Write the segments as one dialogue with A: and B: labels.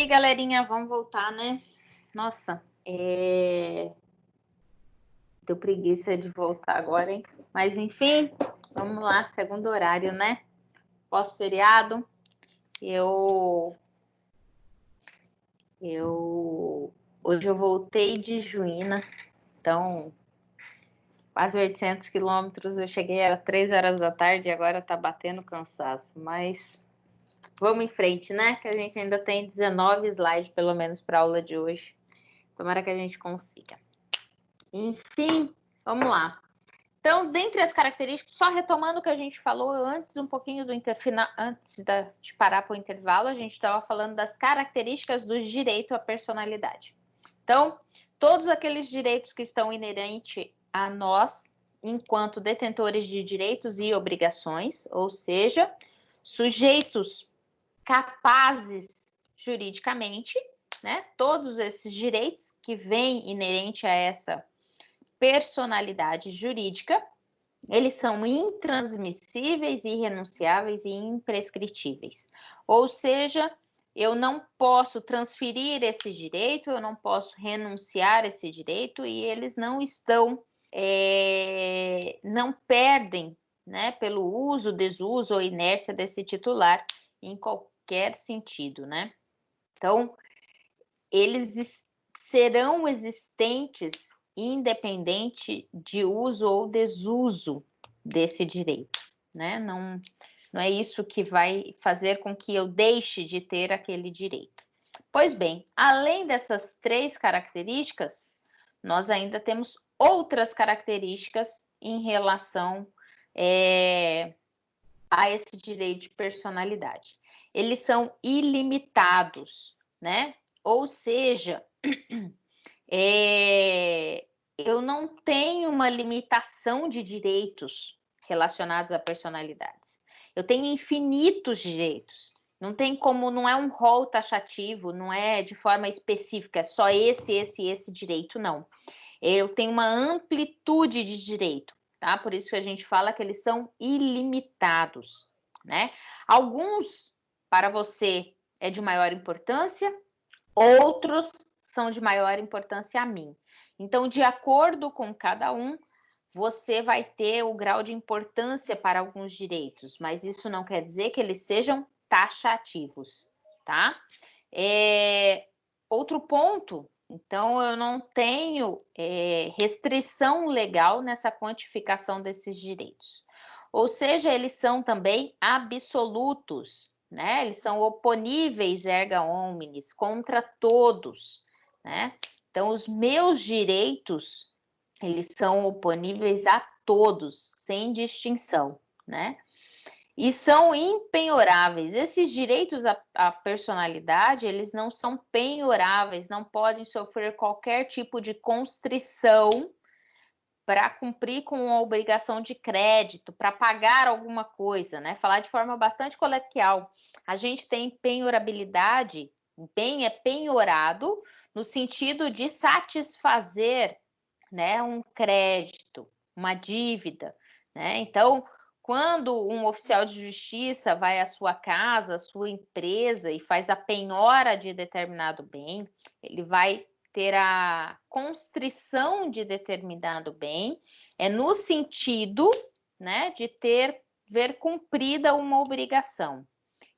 A: galerinha, vamos voltar, né? Nossa, deu preguiça de voltar agora, hein? Mas enfim, vamos lá, segundo horário, né? Pós-feriado, hoje eu voltei de Juína, então quase 800 quilômetros, eu cheguei às 3 horas da tarde e agora tá batendo cansaço, mas vamos em frente, né? Que a gente ainda tem 19 slides, pelo menos, para a aula de hoje. Tomara que a gente consiga. Enfim, vamos lá. Então, dentre as características, só retomando o que a gente falou antes, um pouquinho do antes de parar para o intervalo, a gente estava falando das características do direito à personalidade. Então, todos aqueles direitos que estão inerentes a nós, enquanto detentores de direitos e obrigações, ou seja, sujeitos capazes juridicamente, né? Todos esses direitos que vêm inerente a essa personalidade jurídica, eles são intransmissíveis, irrenunciáveis e imprescritíveis. Ou seja, eu não posso transferir esse direito, eu não posso renunciar esse direito e eles não estão, não perdem, né, pelo uso, desuso ou inércia desse titular em qualquer sentido, né? Então, eles serão existentes independente de uso ou desuso desse direito, né? Não é isso que vai fazer com que eu deixe de ter aquele direito. Pois bem, além dessas 3 características, nós ainda temos outras características em relação a esse direito de personalidade. Eles são ilimitados, né? Ou seja, eu não tenho uma limitação de direitos relacionados a personalidades. Eu tenho infinitos direitos. Não tem como, não é um rol taxativo, não é de forma específica, só esse direito, não. Eu tenho uma amplitude de direito, tá? Por isso que a gente fala que eles são ilimitados, né? Alguns, para você, é de maior importância, outros são de maior importância a mim. Então, de acordo com cada um, você vai ter o grau de importância para alguns direitos, mas isso não quer dizer que eles sejam taxativos, tá? Outro ponto, então eu não tenho restrição legal nessa quantificação desses direitos. Ou seja, eles são também absolutos, né? Eles são oponíveis erga omnes, contra todos, né? Então, os meus direitos, eles são oponíveis a todos, sem distinção, né? E são impenhoráveis. Esses direitos à personalidade, eles não são penhoráveis, não podem sofrer qualquer tipo de constrição para cumprir com a obrigação de crédito, para pagar alguma coisa, né? Falar de forma bastante coloquial. A gente tem penhorabilidade, bem é penhorado, no sentido de satisfazer, né, um crédito, uma dívida, né? Então, quando um oficial de justiça vai à sua casa, à sua empresa e faz a penhora de determinado bem, ele vai ter a constrição de determinado bem, no sentido, né, de ver cumprida uma obrigação.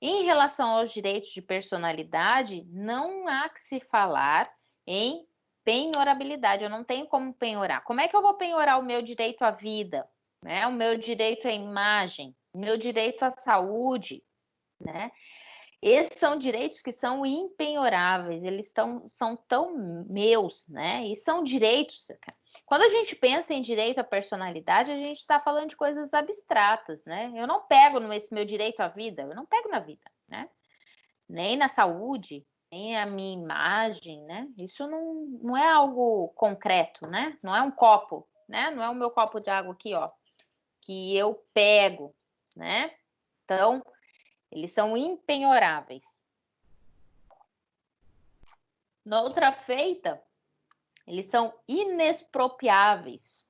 A: Em relação aos direitos de personalidade, não há que se falar em penhorabilidade. Eu não tenho como penhorar. Como é que eu vou penhorar o meu direito à vida, né? O meu direito à imagem, o meu direito à saúde, né? Esses são direitos que são impenhoráveis, eles são tão meus, né? E são direitos. Quando a gente pensa em direito à personalidade, a gente está falando de coisas abstratas, né? Eu não pego nesse meu direito à vida, eu não pego na vida, né? Nem na saúde, nem a minha imagem, né? Isso não é algo concreto, né? Não é um copo, né? Não é o meu copo de água aqui, ó, que eu pego, né? Então, eles são impenhoráveis. Na outra feita, eles são inexpropriáveis,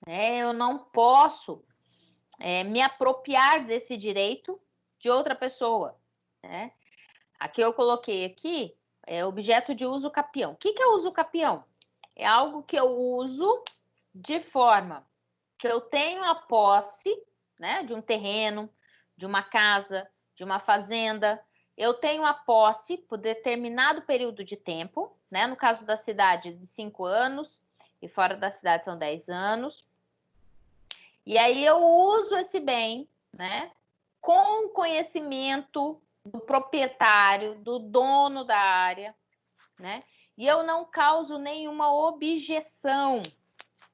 A: né? Eu não posso me apropriar desse direito de outra pessoa, né? Aqui eu coloquei aqui É objeto de uso capião. O que é uso capião? É algo que eu uso de forma que eu tenho a posse, né, de um terreno, de uma casa, de uma fazenda. Eu tenho a posse por determinado período de tempo, né? No caso da cidade, de 5 anos, e fora da cidade são 10 anos. E aí eu uso esse bem, né, com conhecimento do proprietário, do dono da área, né? E eu não causo nenhuma objeção,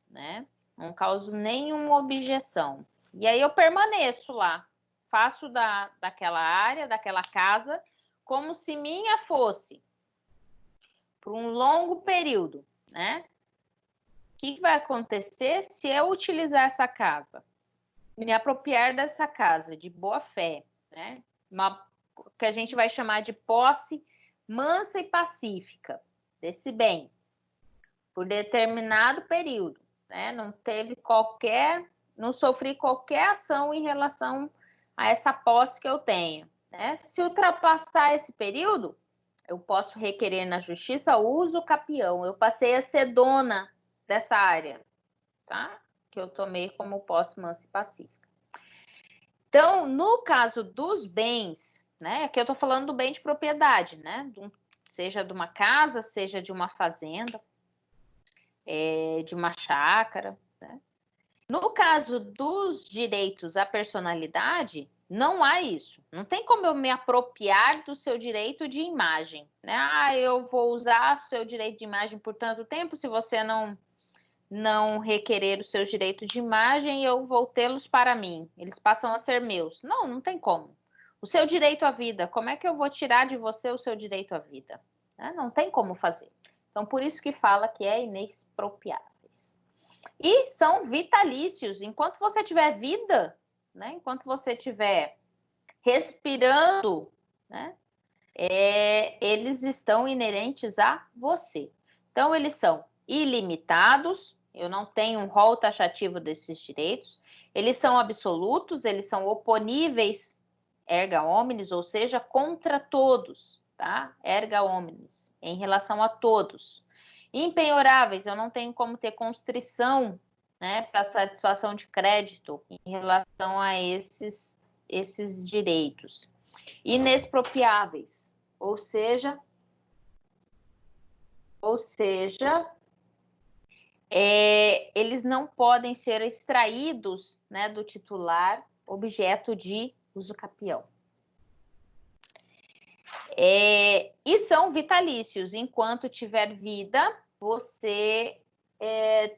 A: né? Não causo nenhuma objeção. E aí eu permaneço lá, faço daquela área, daquela casa, como se minha fosse, por um longo período, né? O que vai acontecer se eu utilizar essa casa? Me apropriar dessa casa de boa fé, né? Que a gente vai chamar de posse mansa e pacífica desse bem, por determinado período, né? Não sofri qualquer ação em relação a essa posse que eu tenho, né? Se ultrapassar esse período, eu posso requerer na justiça uso capião. Eu passei a ser dona dessa área, tá? Que eu tomei como posse mansa e pacífica. Então, no caso dos bens, né? Aqui eu estou falando do bem de propriedade, né? Seja de uma casa, seja de uma fazenda, de uma chácara, né? No caso dos direitos à personalidade, não há isso. Não tem como eu me apropriar do seu direito de imagem, né? Ah, eu vou usar o seu direito de imagem por tanto tempo, se você não requerer os seus direitos de imagem, eu vou tê-los para mim. Eles passam a ser meus. Não, não tem como. O seu direito à vida, como é que eu vou tirar de você o seu direito à vida? Né? Não tem como fazer. Então, por isso que fala que é inexpropriáveis. E são vitalícios. Enquanto você tiver vida, né? Enquanto você estiver respirando, né? Eles estão inerentes a você. Então, eles são ilimitados, eu não tenho um rol taxativo desses direitos, eles são absolutos, eles são oponíveis erga omnes, ou seja, contra todos, tá? Erga omnes, em relação a todos. Impenhoráveis, eu não tenho como ter constrição, né, para satisfação de crédito em relação a esses direitos. Inexpropriáveis, ou seja, eles não podem ser extraídos, né, do titular objeto de uso capião. E são vitalícios. Enquanto tiver vida, você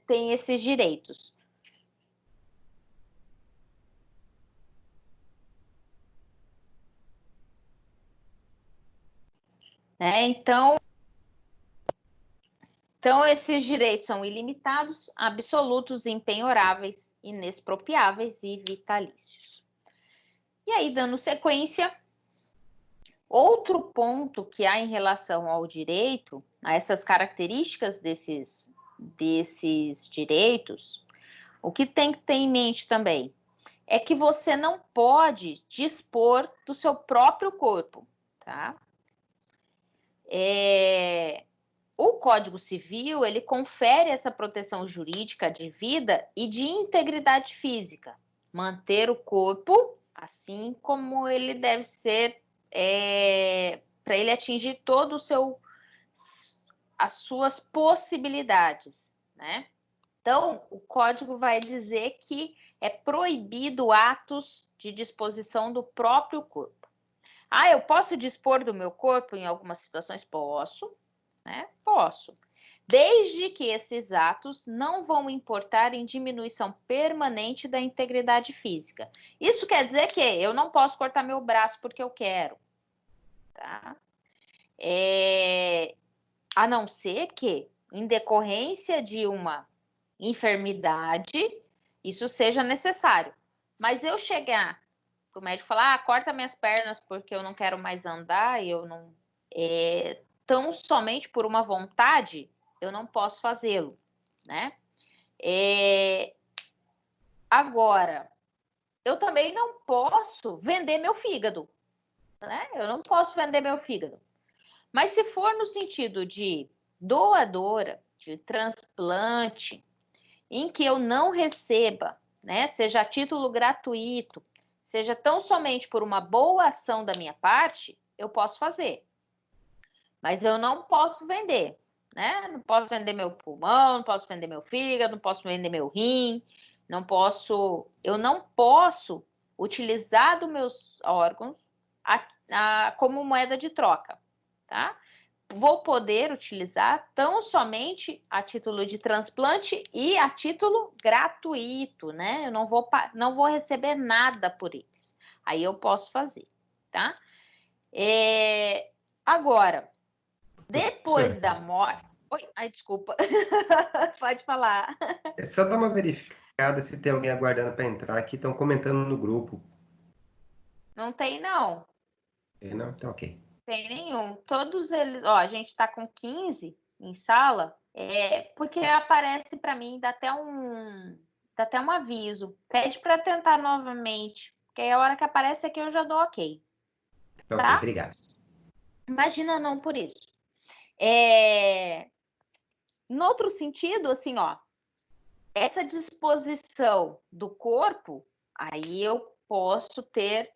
A: tem esses direitos. Então, esses direitos são ilimitados, absolutos, impenhoráveis, inexpropriáveis e vitalícios. E aí, dando sequência, outro ponto que há em relação ao direito, a essas características desses direitos, o que tem que ter em mente também é que você não pode dispor do seu próprio corpo, tá? O Código Civil, ele confere essa proteção jurídica de vida e de integridade física, manter o corpo assim como ele deve ser, para ele atingir todo as suas possibilidades, né? Então, o código vai dizer que é proibido atos de disposição do próprio corpo. Ah, eu posso dispor do meu corpo em algumas situações? Posso, né? Posso. Desde que esses atos não vão importar em diminuição permanente da integridade física. Isso quer dizer que eu não posso cortar meu braço porque eu quero, tá? A não ser que, em decorrência de uma enfermidade, isso seja necessário. Mas eu chegar para o médico e falar, corta minhas pernas porque eu não quero mais andar, e eu não... tão somente por uma vontade, eu não posso fazê-lo, né? Agora, eu também não posso vender meu fígado, né? Eu não posso vender meu fígado. Mas se for no sentido de doadora, de transplante, em que eu não receba, né, seja a título gratuito, seja tão somente por uma boa ação da minha parte, eu posso fazer. Mas eu não posso vender, né? Não posso vender meu pulmão, não posso vender meu fígado, não posso vender meu rim, eu não posso utilizar dos meus órgãos como moeda de troca, tá? Vou poder utilizar tão somente a título de transplante e a título gratuito, né? Eu não vou receber nada por eles. Aí eu posso fazer, tá? Agora, depois da morte... Oi, ai, desculpa. Pode falar.
B: É só dar uma verificada se tem alguém aguardando para entrar aqui. Estão comentando no grupo.
A: Não tem, não.
B: Não? Então, ok.
A: Tem nenhum. Todos eles... Ó, a gente tá com 15 em sala, porque aparece para mim, dá até um aviso. Pede para tentar novamente, porque aí a hora que aparece aqui eu já dou ok.
B: Ok,
A: Tá?
B: obrigado.
A: Imagina não por isso. No outro sentido, assim, ó, essa disposição do corpo, aí eu posso ter,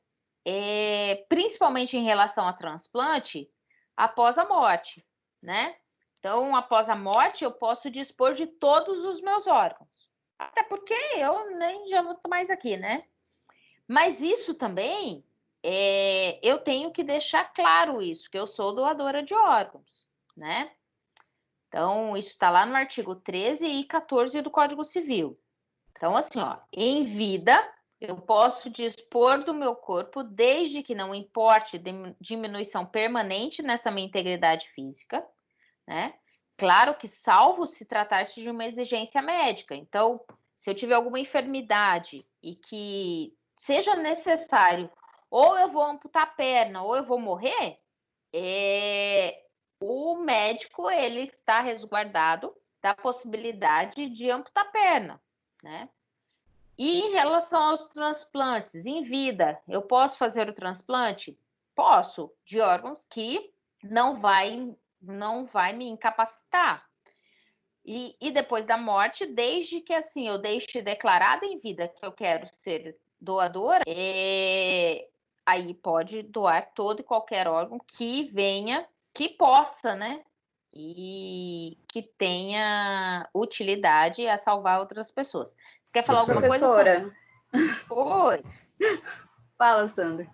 A: principalmente em relação a transplante, após a morte, né? Então, após a morte, eu posso dispor de todos os meus órgãos. Até porque eu nem já vou mais aqui, né? Mas isso também, eu tenho que deixar claro isso, que eu sou doadora de órgãos, né? Então, isso está lá no artigo 13 e 14 do Código Civil. Então, assim, ó, em vida, eu posso dispor do meu corpo desde que não importe diminuição permanente nessa minha integridade física, né? Claro que salvo se tratar-se de uma exigência médica. Então, se eu tiver alguma enfermidade e que seja necessário, ou eu vou amputar a perna, ou eu vou morrer, o médico ele está resguardado da possibilidade de amputar a perna, né? E em relação aos transplantes, em vida, eu posso fazer o transplante? Posso, de órgãos que não vai me incapacitar. E depois da morte, desde que assim eu deixe declarado em vida que eu quero ser doadora, aí pode doar todo e qualquer órgão que venha, que possa, né? E que tenha utilidade a salvar outras pessoas. Você quer falar alguma coisa, Sandra? Oi.
C: Fala, Sandra.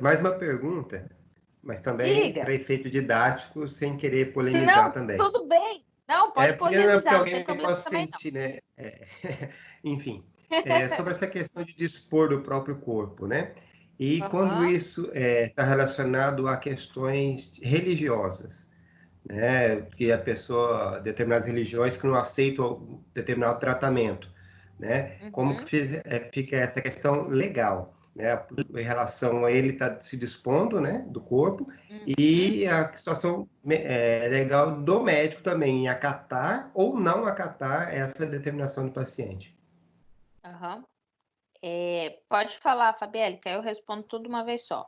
B: Mais uma pergunta, mas também
A: Diga.
B: para efeito didático, sem querer polemizar
A: Não,
B: também.
A: tudo bem. Não, pode
B: Porque
A: polemizar, não tem
B: alguém
A: problema
B: possa
A: também
B: sentir, né? Enfim, sobre essa questão de dispor do próprio corpo, né? E quando isso está relacionado a questões religiosas, né? Que a pessoa, determinadas religiões que não aceitam determinado tratamento, né? Como que fica essa questão legal, né? Em relação a ele estar se dispondo, né? Do corpo e a situação legal do médico também em acatar ou não acatar essa determinação do paciente.
A: Pode falar, Fabielle, que aí eu respondo tudo uma vez só.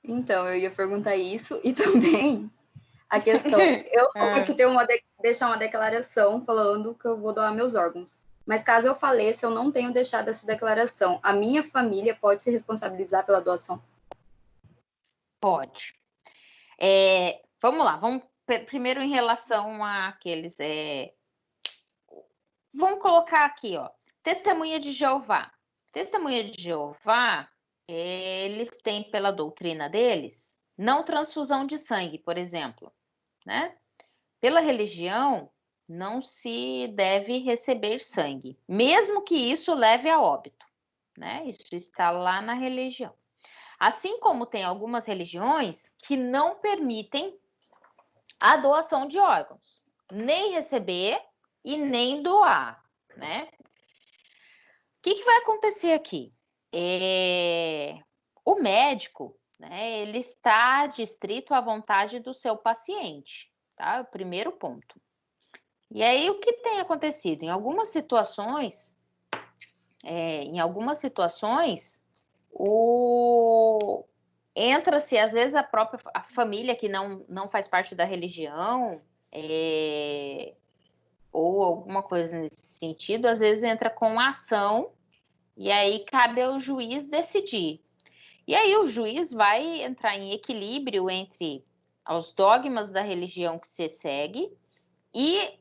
C: Então, eu ia perguntar isso e também a questão, eu tenho que deixar uma declaração falando que eu vou doar meus órgãos. Mas caso eu faleça, eu não tenho deixado essa declaração. A minha família pode se responsabilizar pela doação?
A: Pode. Vamos lá, vamos primeiro em relação àqueles. Vamos colocar aqui, ó, Testemunha de Jeová. Testemunha de Jeová, eles têm pela doutrina deles não transfusão de sangue, por exemplo, né? Pela religião, não se deve receber sangue, mesmo que isso leve a óbito, né? Isso está lá na religião. Assim como tem algumas religiões que não permitem a doação de órgãos, nem receber e nem doar, né? O que vai acontecer aqui? O médico, né, ele está adstrito à vontade do seu paciente, tá? O primeiro ponto. E aí, o que tem acontecido? Em algumas situações, o entra-se, às vezes, a família que não faz parte da religião, ou alguma coisa nesse sentido, às vezes entra com ação, e aí cabe ao juiz decidir. E aí o juiz vai entrar em equilíbrio entre os dogmas da religião que se segue e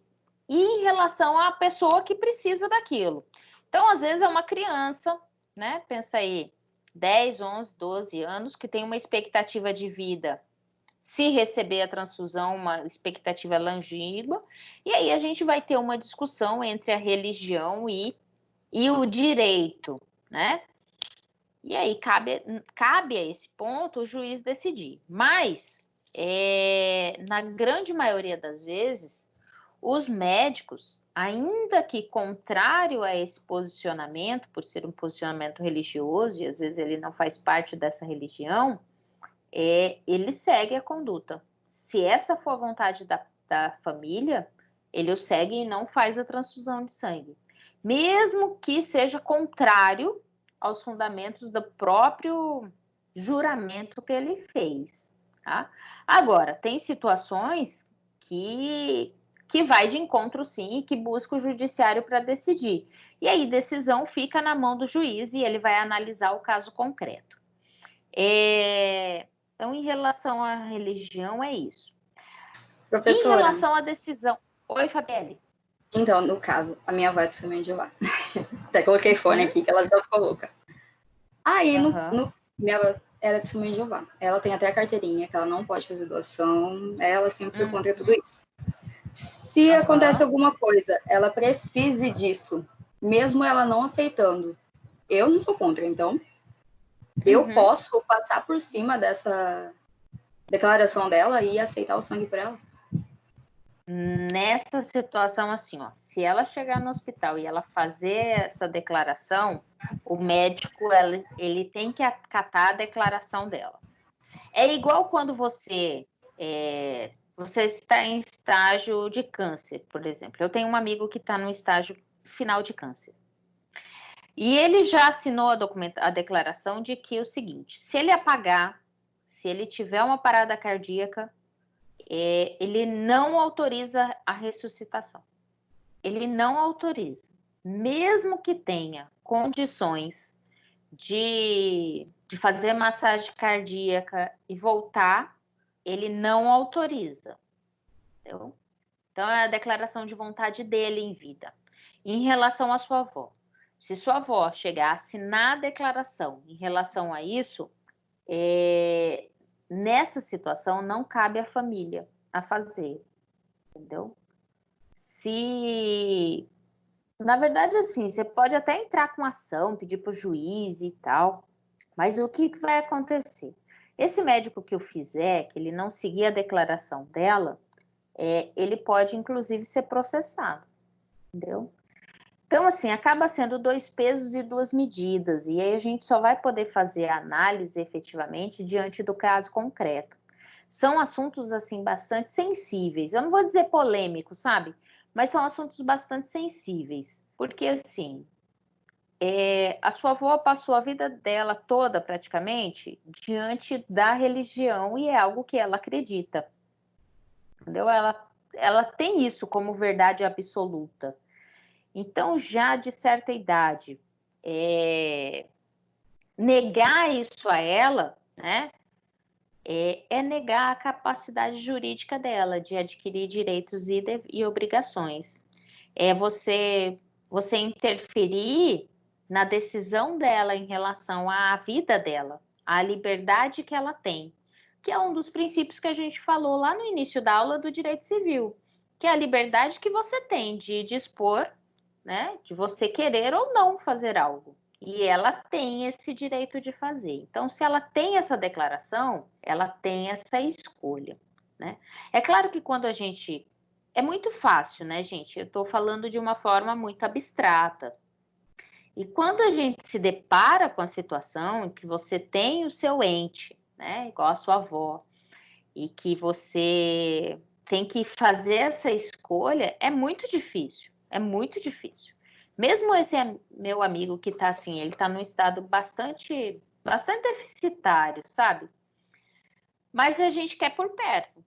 A: em relação à pessoa que precisa daquilo. Então, às vezes, é uma criança, né? Pensa aí, 10, 11, 12 anos, que tem uma expectativa de vida, se receber a transfusão, uma expectativa longínqua, e aí a gente vai ter uma discussão entre a religião e o direito, né? E aí cabe a esse ponto o juiz decidir. Mas, na grande maioria das vezes, os médicos, ainda que contrário a esse posicionamento, por ser um posicionamento religioso, e às vezes ele não faz parte dessa religião, ele segue a conduta. Se essa for a vontade da família, ele o segue e não faz a transfusão de sangue. Mesmo que seja contrário aos fundamentos do próprio juramento que ele fez. Tá? Agora, tem situações que vai de encontro, sim, e que busca o judiciário para decidir. E aí, decisão fica na mão do juiz e ele vai analisar o caso concreto. Então, em relação à religião, é isso.
C: Professora,
A: em relação à decisão... Oi, Fabielle.
C: Então, no caso, a minha avó é testemunha de Jeová. Até coloquei fone aqui, que ela já ficou louca. Aí, minha avó era testemunha de Jeová. Ela tem até a carteirinha, que ela não pode fazer doação. Ela sempre foi contra tudo isso. Se acontece alguma coisa, ela precise disso, mesmo ela não aceitando. Eu não sou contra, então eu posso passar por cima dessa declaração dela e aceitar o sangue por ela.
A: Nessa situação, assim, ó, se ela chegar no hospital e ela fazer essa declaração, o médico ele tem que acatar a declaração dela. É igual quando você está em estágio de câncer, por exemplo. Eu tenho um amigo que está no estágio final de câncer. E ele já assinou a declaração de que é o seguinte, se ele apagar, se ele tiver uma parada cardíaca, ele não autoriza a ressuscitação. Ele não autoriza. Mesmo que tenha condições de fazer massagem cardíaca e voltar, ele não autoriza. Entendeu? Então, é a declaração de vontade dele em vida. Em relação à sua avó, se sua avó chegar a assinar a declaração em relação a isso, nessa situação não cabe à família a fazer, entendeu? Na verdade, assim, você pode até entrar com ação, pedir para o juiz e tal, mas o que vai acontecer? Esse médico que o fizer, que ele não seguir a declaração dela, ele pode, inclusive, ser processado, entendeu? Então, assim, acaba sendo 2 pesos e 2 medidas, e aí a gente só vai poder fazer a análise efetivamente diante do caso concreto. São assuntos, assim, bastante sensíveis. Eu não vou dizer polêmicos, sabe? Mas são assuntos bastante sensíveis. Porque, assim, a sua avó passou a vida dela toda, praticamente, diante da religião, e é algo que ela acredita. Entendeu? Ela tem isso como verdade absoluta. Então, já de certa idade, negar isso a ela, né, negar a capacidade jurídica dela de adquirir direitos e obrigações. Você interferir na decisão dela em relação à vida dela, à liberdade que ela tem, que é um dos princípios que a gente falou lá no início da aula do direito civil, que é a liberdade que você tem de dispor, né, de você querer ou não fazer algo. E ela tem esse direito de fazer. Então, se ela tem essa declaração, ela tem essa escolha, né? É claro que quando a gente... É muito fácil, né, gente? Eu estou falando de uma forma muito abstrata. E quando a gente se depara com a situação em que você tem o seu ente, né, igual a sua avó, e que você tem que fazer essa escolha, é muito difícil. É muito difícil. Mesmo esse meu amigo que está assim, ele está num estado bastante deficitário, sabe? Mas a gente quer por perto.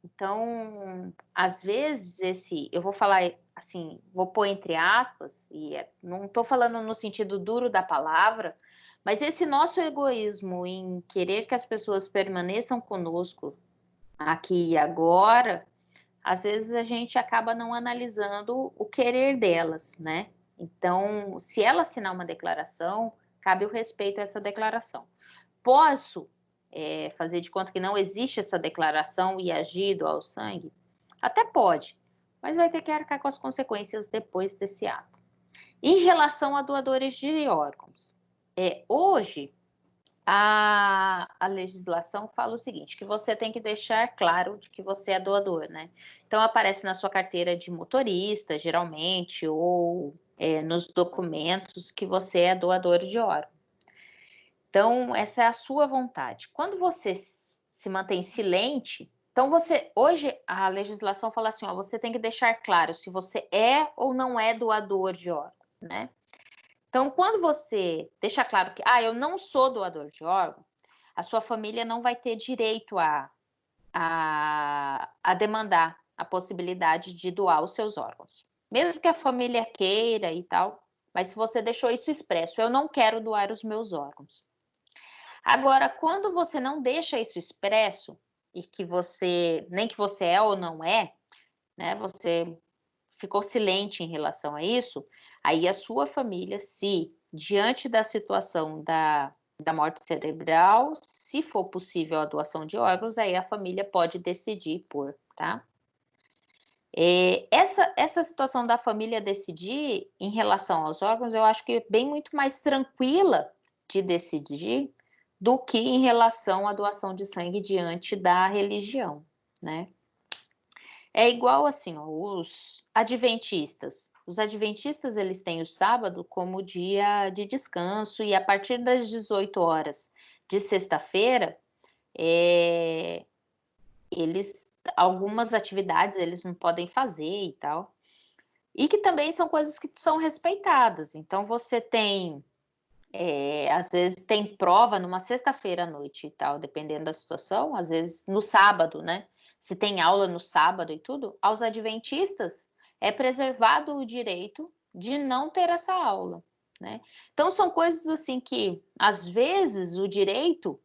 A: Então, às vezes, eu vou falar assim, vou pôr entre aspas, e não estou falando no sentido duro da palavra, mas esse nosso egoísmo em querer que as pessoas permaneçam conosco aqui e agora, às vezes a gente acaba não analisando o querer delas, né? Então, se ela assinar uma declaração, cabe o respeito a essa declaração. Posso fazer de conta que não existe essa declaração e agir doar sangue? Até pode, mas vai ter que arcar com as consequências depois desse ato. Em relação a doadores de órgãos, hoje a legislação fala o seguinte, que você tem que deixar claro de que você é doador, né? Então, aparece na sua carteira de motorista, geralmente, ou nos documentos que você é doador de órgãos. Então, essa é a sua vontade. Quando você se mantém silente, então hoje a legislação fala assim, ó, você tem que deixar claro se você é ou não é doador de órgão, né? Então, quando você deixa claro que, eu não sou doador de órgão, a sua família não vai ter direito a demandar a possibilidade de doar os seus órgãos. Mesmo que a família queira e tal, mas se você deixou isso expresso, eu não quero doar os meus órgãos. Agora, quando você não deixa isso expresso, e que nem que você é ou não é, né, você ficou silente em relação a isso, aí a sua família, se diante da situação da morte cerebral, se for possível a doação de órgãos, aí a família pode decidir por, tá? Essa situação da família decidir em relação aos órgãos, eu acho que é bem muito mais tranquila de decidir do que em relação à doação de sangue diante da religião, né? É igual assim, ó, os adventistas. Os adventistas, eles têm o sábado como dia de descanso e a partir das 18 horas de sexta-feira, algumas atividades eles não podem fazer e tal. E que também são coisas que são respeitadas. Então, você tem... às vezes tem prova numa sexta-feira à noite e tal, dependendo da situação, às vezes no sábado, né? Se tem aula no sábado e tudo, aos adventistas é preservado o direito de não ter essa aula, né? Então são coisas assim que, às vezes, o direito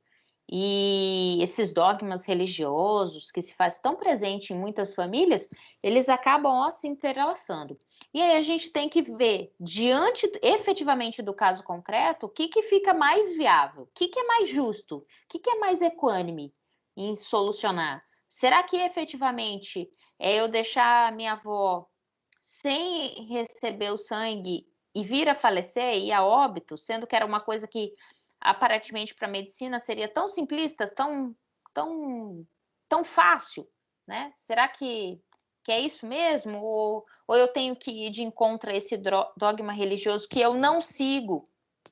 A: e esses dogmas religiosos que se faz tão presente em muitas famílias, eles acabam se entrelaçando. E aí a gente tem que ver, diante efetivamente do caso concreto, o que fica mais viável, o que é mais justo, o que é mais equânime em solucionar. Será que efetivamente eu deixar a minha avó sem receber o sangue e vir a falecer e ir a óbito, sendo que era uma coisa que aparentemente para a medicina seria tão simplista, tão fácil, né? Será que é isso mesmo? Ou eu tenho que ir de encontro a esse dogma religioso que eu não sigo,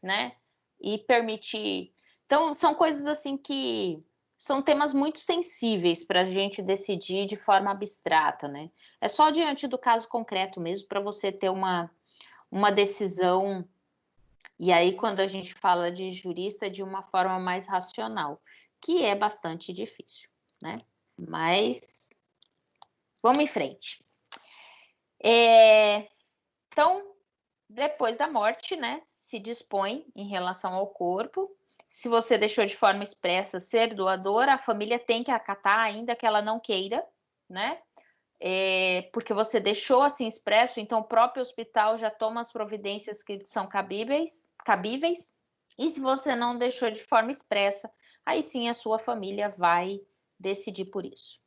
A: né? E permitir. Então, são coisas assim que são temas muito sensíveis para a gente decidir de forma abstrata, né? É só diante do caso concreto mesmo para você ter uma decisão. E aí, quando a gente fala de jurista, de uma forma mais racional, que é bastante difícil, né? Mas vamos em frente. Então, depois da morte, né, se dispõe em relação ao corpo. Se você deixou de forma expressa ser doador, a família tem que acatar, ainda que ela não queira, né? Porque você deixou assim expresso, então o próprio hospital já toma as providências que são cabíveis. E se você não deixou de forma expressa, aí sim a sua família vai decidir por isso.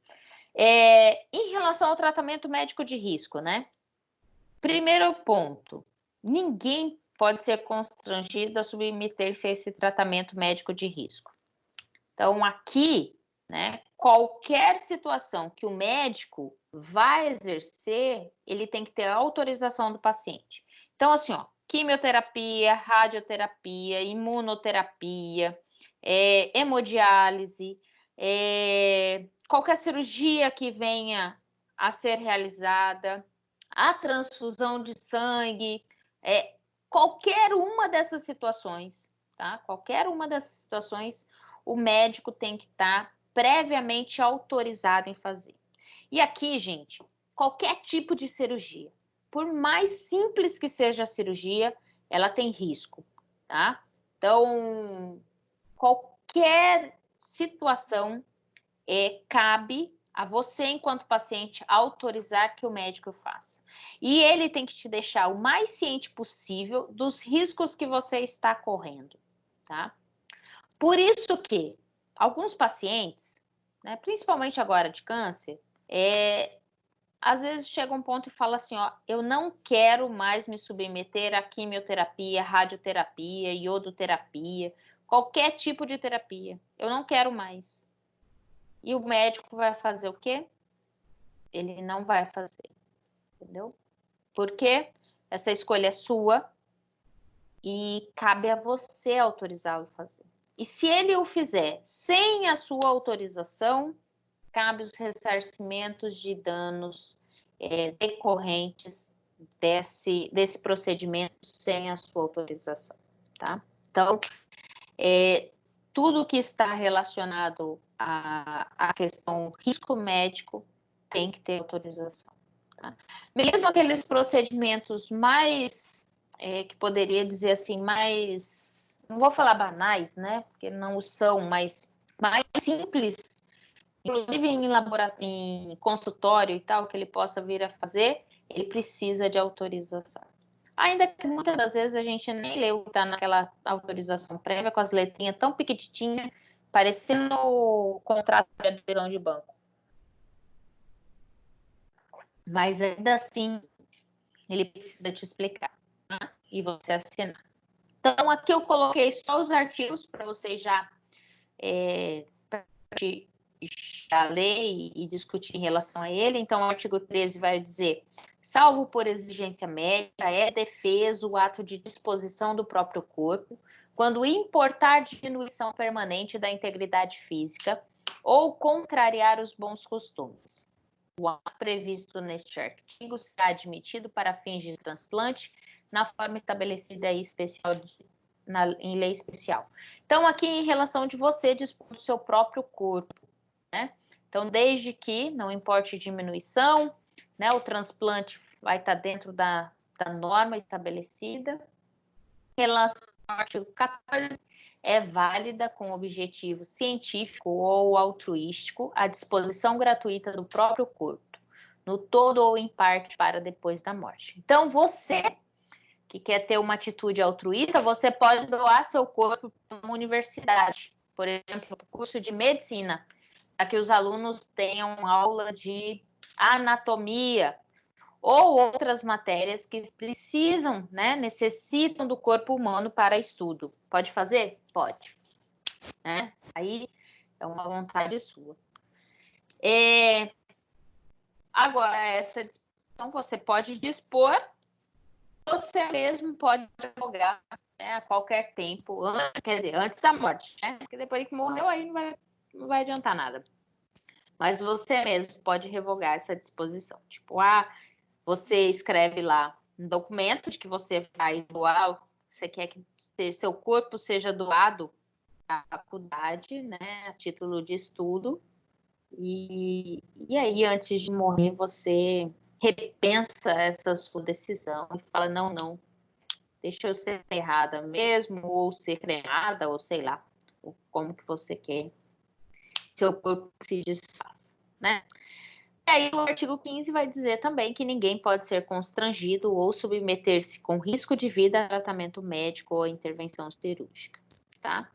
A: Em relação ao tratamento médico de risco, né? Primeiro ponto, ninguém pode ser constrangido a submeter-se a esse tratamento médico de risco. Então, aqui, né, qualquer situação que o médico vai exercer, ele tem que ter a autorização do paciente. Então, assim, ó, quimioterapia, radioterapia, imunoterapia, hemodiálise, qualquer cirurgia que venha a ser realizada, a transfusão de sangue, qualquer uma dessas situações, tá? Qualquer uma dessas situações, o médico tem que estar previamente autorizado em fazer. E aqui, gente, qualquer tipo de cirurgia, por mais simples que seja a cirurgia, ela tem risco, tá? Então, qualquer situação cabe a você, enquanto paciente, autorizar que o médico faça. E ele tem que te deixar o mais ciente possível dos riscos que você está correndo, tá? Por isso que alguns pacientes, né, principalmente agora de câncer, às vezes chega um ponto e fala assim, ó, eu não quero mais me submeter a quimioterapia, radioterapia, iodoterapia, qualquer tipo de terapia. Eu não quero mais. E o médico vai fazer o quê? Ele não vai fazer, entendeu? Porque essa escolha é sua e cabe a você autorizá-lo a fazer. E se ele o fizer sem a sua autorização, cabe os ressarcimentos de danos decorrentes desse procedimento sem a sua autorização, tá? Então, tudo que está relacionado à questão risco médico tem que ter autorização, tá? Mesmo aqueles procedimentos mais, que poderia dizer assim, mais, não vou falar banais, né? Porque não são, mas mais simples, inclusive em consultório e tal, que ele possa vir a fazer, ele precisa de autorização. Ainda que muitas das vezes a gente nem lê o que está naquela autorização prévia, com as letrinhas tão pequititinhas, parecendo o contrato de adesão de banco. Mas ainda assim, ele precisa te explicar, tá? E você assinar. Então, aqui eu coloquei só os artigos para vocês já ler e discutir em relação a ele. Então, o artigo 13 vai dizer, salvo por exigência médica, é defeso o ato de disposição do próprio corpo, quando importar diminuição permanente da integridade física ou contrariar os bons costumes. O ato previsto neste artigo será admitido para fins de transplante na forma estabelecida aí em lei especial. Então, aqui em relação de você dispor do seu próprio corpo, né? Então, desde que não importe diminuição, né, o transplante vai estar dentro da norma estabelecida. Em relação ao artigo 14, é válida com objetivo científico ou altruístico a disposição gratuita do próprio corpo, no todo ou em parte, para depois da morte. Então, você que quer ter uma atitude altruísta, você pode doar seu corpo para uma universidade, por exemplo, para o curso de medicina, para que os alunos tenham aula de anatomia ou outras matérias que precisam, né, necessitam do corpo humano para estudo. Pode fazer? Pode. Né? Aí é uma vontade sua. Agora, essa disposição você pode dispor, você mesmo pode advogar, né, a qualquer tempo, quer dizer, antes da morte, né? Porque depois que morreu, aí não vai adiantar nada. Mas você mesmo pode revogar essa disposição. Tipo, você escreve lá um documento de que você vai doar, você quer que seu corpo seja doado à faculdade, né, a título de estudo. E aí, antes de morrer, você repensa essa sua decisão e fala, não, deixa eu ser enterrada mesmo, ou ser cremada, ou sei lá, como que você quer seu corpo se desfaça, né? E aí o artigo 15 vai dizer também que ninguém pode ser constrangido ou submeter-se com risco de vida a tratamento médico ou intervenção cirúrgica, tá?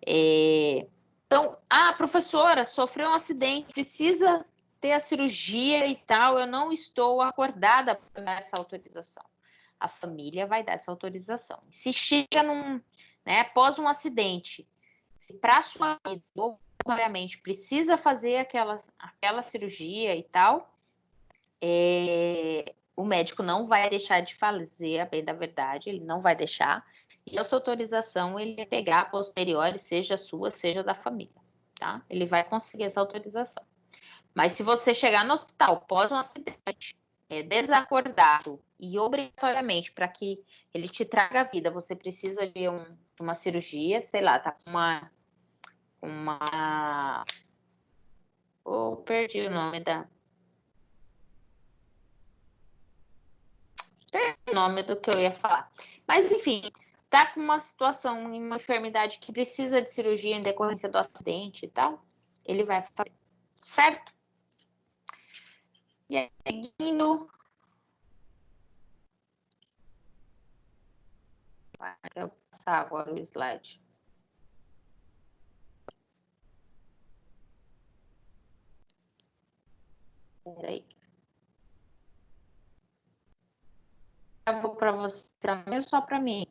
A: Então, professora, sofreu um acidente, precisa ter a cirurgia e tal, eu não estou acordada para dar essa autorização. A família vai dar essa autorização. Se chega após um acidente, se para a sua vida ou obviamente precisa fazer aquela cirurgia e tal, o médico não vai deixar de fazer, a bem da verdade, ele não vai deixar, e essa autorização ele vai pegar a posteriori, seja sua, seja da família, tá? Ele vai conseguir essa autorização. Mas se você chegar no hospital após um acidente, desacordado e obrigatoriamente para que ele te traga a vida, você precisa de uma cirurgia, sei lá, tá com uma... Oh, perdi o nome da... Perdi o nome do que eu ia falar. Mas, enfim, tá com uma situação, uma enfermidade que precisa de cirurgia em decorrência do acidente e tal, ele vai fazer, certo? E aí, seguindo... Eu vou passar agora o slide. Peraí. Travou para você também ou só para mim?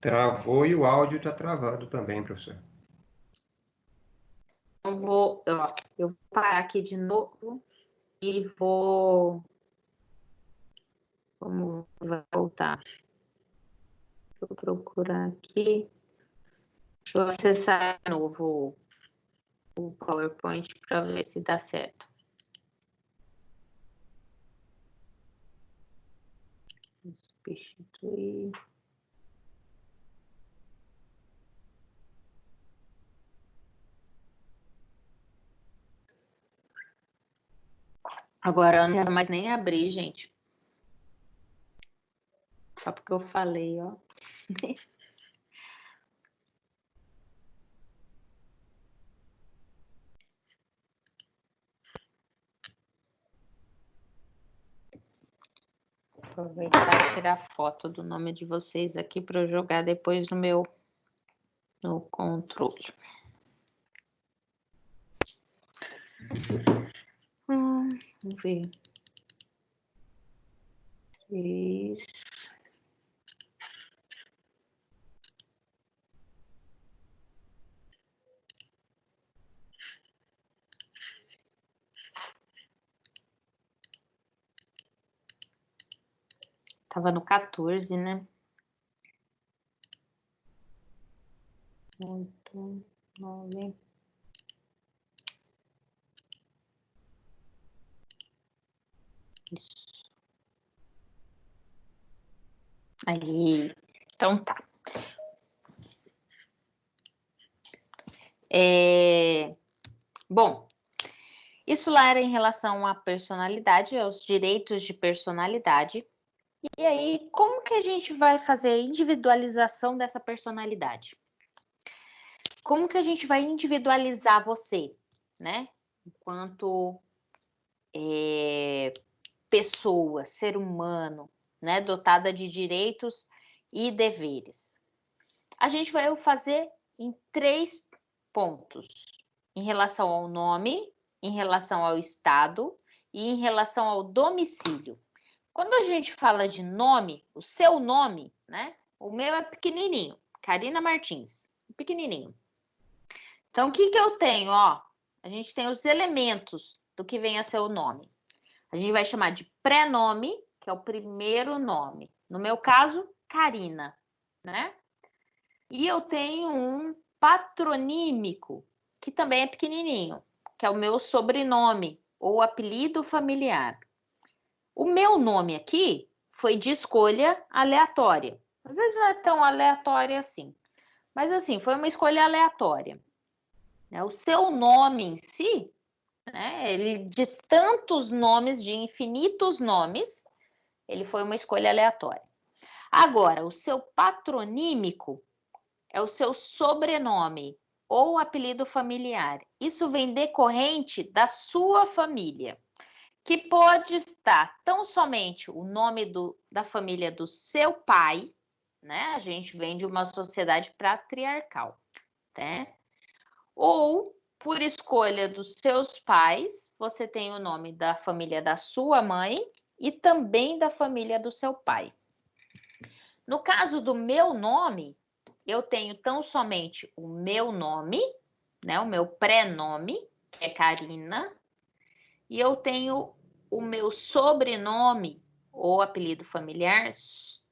B: Travou e o áudio está travado também, professor.
A: Eu vou parar aqui de novo e vou... Vamos voltar. Vou procurar aqui. Deixa eu acessar de novo o PowerPoint para ver se dá certo. Substituir. Agora eu não quero mais nem abrir, gente. Só porque eu falei, ó. Aproveitar e tirar foto do nome de vocês aqui para eu jogar depois no controle. Vamos ver. Isso. Tava no 14, né? 8, 9. Isso. Aí, então tá. Bom, isso lá era em relação à personalidade, aos direitos de personalidade. E aí, como que a gente vai fazer a individualização dessa personalidade? Como que a gente vai individualizar você, né? Enquanto pessoa, ser humano, né? Dotada de direitos e deveres. A gente vai fazer em 3 pontos. Em relação ao nome, em relação ao estado e em relação ao domicílio. Quando a gente fala de nome, o seu nome, né? O meu é pequenininho, Karina Martins, pequenininho. Então, o que eu tenho? Ó, a gente tem os elementos do que vem a ser o nome. A gente vai chamar de pré-nome, que é o primeiro nome. No meu caso, Karina, né? E eu tenho um patronímico, que também é pequenininho, que é o meu sobrenome ou apelido familiar. O meu nome aqui foi de escolha aleatória. Às vezes não é tão aleatória assim, mas assim, foi uma escolha aleatória. O seu nome em si, né, ele, de tantos nomes, de infinitos nomes, ele foi uma escolha aleatória. Agora, o seu patronímico é o seu sobrenome ou apelido familiar. Isso vem decorrente da sua família, que pode estar tão somente o nome da família do seu pai, né? A gente vem de uma sociedade patriarcal, né? Ou, por escolha dos seus pais, você tem o nome da família da sua mãe e também da família do seu pai. No caso do meu nome, eu tenho tão somente o meu nome, né? O meu pré-nome, que é Karina, e eu tenho o meu sobrenome ou apelido familiar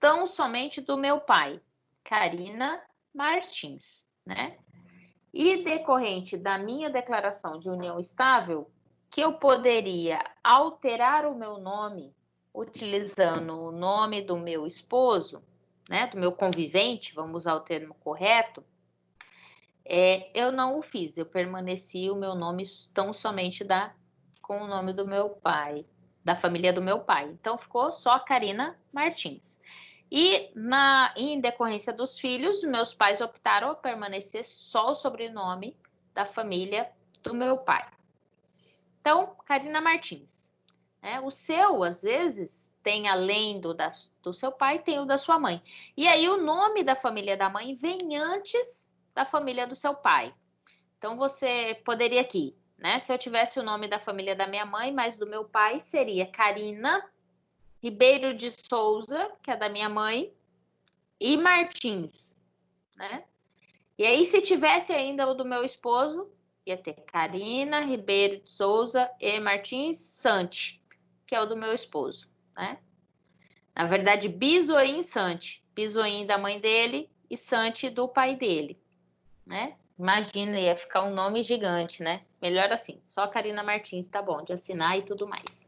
A: tão somente do meu pai, Karina Martins, né? E decorrente da minha declaração de união estável, que eu poderia alterar o meu nome utilizando o nome do meu esposo, né, do meu convivente, vamos usar o termo correto, Eu não o fiz, eu permaneci o meu nome tão somente com o nome do meu pai, da família do meu pai. Então ficou só Carina Martins. E em decorrência dos filhos, meus pais optaram a permanecer só o sobrenome da família do meu pai. Então, Carina Martins. O seu, às vezes, tem além do seu pai, tem o da sua mãe. E aí o nome da família da mãe vem antes da família do seu pai. Então, você poderia aqui, se eu tivesse o nome da família da minha mãe, mas do meu pai, seria Carina Ribeiro de Souza, que é da minha mãe, e Martins, E aí, se tivesse ainda o do meu esposo, ia ter Carina Ribeiro de Souza e Martins Santi, que é o do meu esposo, Na verdade, Bisoim Santi. Bisoim da mãe dele e Santi do pai dele, Imagina, ia ficar um nome gigante, Melhor assim, só Carina Martins tá bom, de assinar e tudo mais.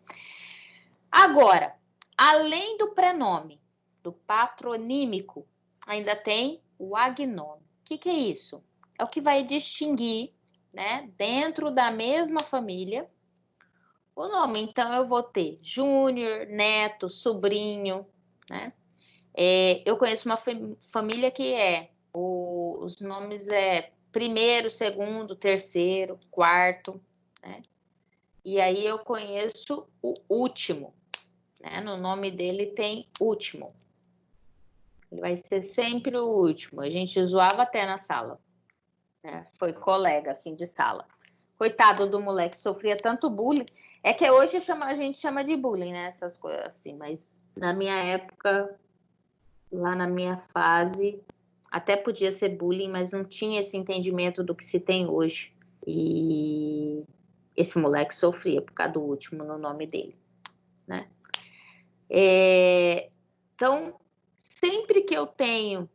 A: Agora, além do prenome, do patronímico, ainda tem o agnome. O que é isso? É o que vai distinguir, dentro da mesma família, o nome. Então, eu vou ter Júnior, neto, sobrinho, eu conheço uma família que os nomes primeiro, segundo, terceiro, quarto, E aí eu conheço o último, No nome dele tem último. Ele vai ser sempre o último. A gente zoava até na sala. Foi colega, assim, de sala. Coitado do moleque, sofria tanto bullying. É que hoje a gente chama de bullying, Essas coisas assim. Mas na minha época, lá na minha fase, até podia ser bullying, mas não tinha esse entendimento do que se tem hoje. E esse moleque sofria por causa do último no nome dele, Então, sempre que eu tenho,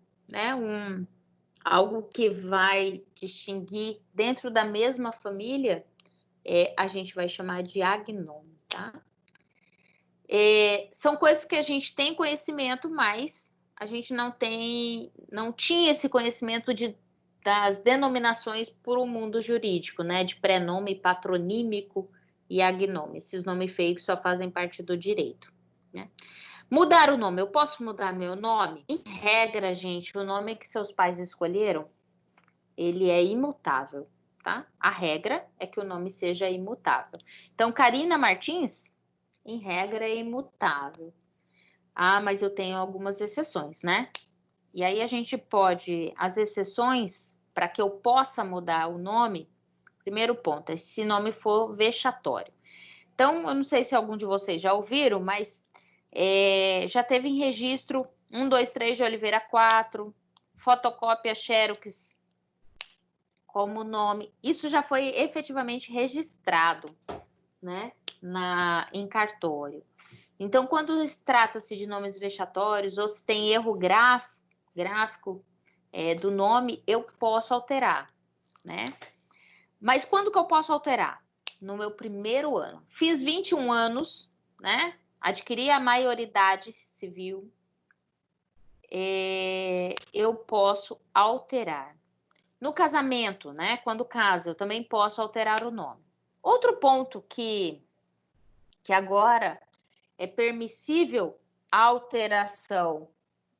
A: algo que vai distinguir dentro da mesma família, a gente vai chamar de agnome, tá? São coisas que a gente tem conhecimento, mas a gente não tinha esse conhecimento das denominações por um mundo jurídico, de prenome, patronímico e agnome. Esses nomes feios só fazem parte do direito, Mudar o nome. Eu posso mudar meu nome? Em regra, gente, o nome que seus pais escolheram, ele é imutável, tá? A regra é que o nome seja imutável. Então, Carina Martins, em regra, é imutável. Ah, mas eu tenho algumas exceções, E aí a gente pode, as exceções, para que eu possa mudar o nome, primeiro ponto, é se o nome for vexatório. Então, eu não sei se algum de vocês já ouviram, mas já teve em registro 1, 2, 3 de Oliveira 4, fotocópia Xerox como nome. Isso já foi efetivamente registrado, em cartório. Então, quando trata-se de nomes vexatórios ou se tem erro gráfico do nome, eu posso alterar, Mas quando que eu posso alterar? No meu primeiro ano. Fiz 21 anos, Adquiri a maioridade civil, eu posso alterar. No casamento, quando casa, eu também posso alterar o nome. Outro ponto que agora é permissível a alteração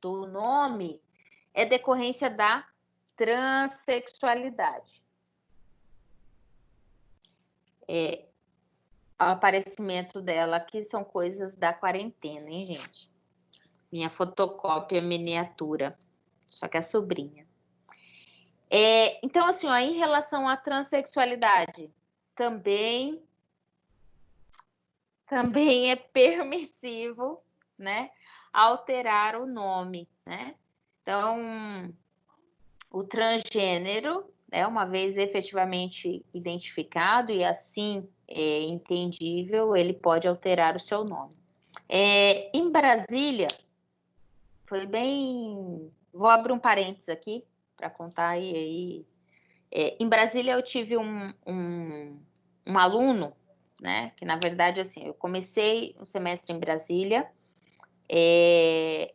A: do nome é decorrência da transexualidade. O aparecimento dela aqui são coisas da quarentena, hein, gente? Minha fotocópia miniatura, só que é sobrinha. Então, assim, em relação à transexualidade, também é permissivo, alterar o nome, Então, o transgênero, uma vez efetivamente identificado e assim entendível, ele pode alterar o seu nome. Em Brasília, foi bem... Vou abrir um parênteses aqui para contar aí. Em Brasília, eu tive um aluno, que na verdade, assim, eu comecei um semestre em Brasília,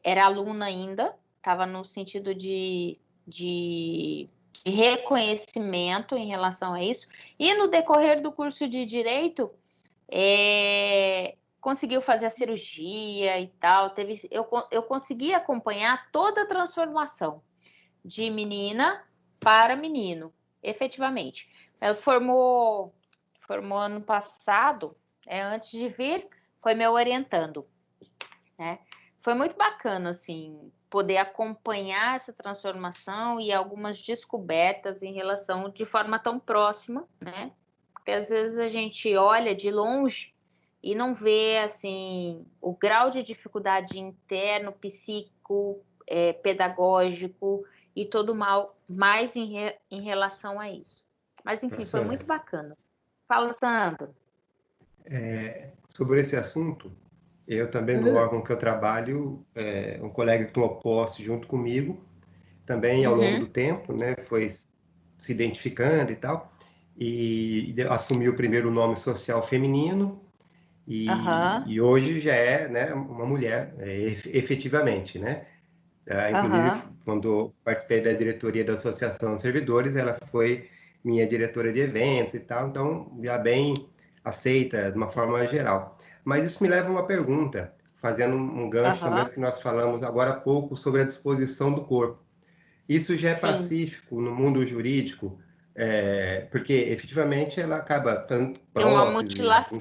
A: era aluna ainda, estava no sentido de de reconhecimento em relação a isso. E no decorrer do curso de Direito, conseguiu fazer a cirurgia e tal. Eu consegui acompanhar toda a transformação de menina para menino, efetivamente. Ela formou ano passado, antes de vir, foi meu orientando, né? Foi muito bacana, assim, poder acompanhar essa transformação e algumas descobertas em relação de forma tão próxima, né? Porque às vezes a gente olha de longe e não vê, assim, o grau de dificuldade interno, psíquico, pedagógico e todo mal mais em relação a isso. Mas, enfim, foi muito bacana. Fala, Sandra.
B: Sobre esse assunto, eu também, no órgão que eu trabalho, um colega que tomou posse junto comigo, também ao longo do tempo, né, foi se identificando e tal, e assumiu primeiro o nome social feminino, e hoje já é, né, uma mulher, efetivamente, né? Inclusive, quando participei da diretoria da Associação de Servidores, ela foi minha diretora de eventos e tal, então já bem aceita de uma forma geral. Mas isso me leva a uma pergunta, fazendo um gancho também, porque nós falamos agora há pouco sobre a disposição do corpo. Isso já é pacífico no mundo jurídico, porque efetivamente ela acaba tanto
A: prótese, uma mutilação.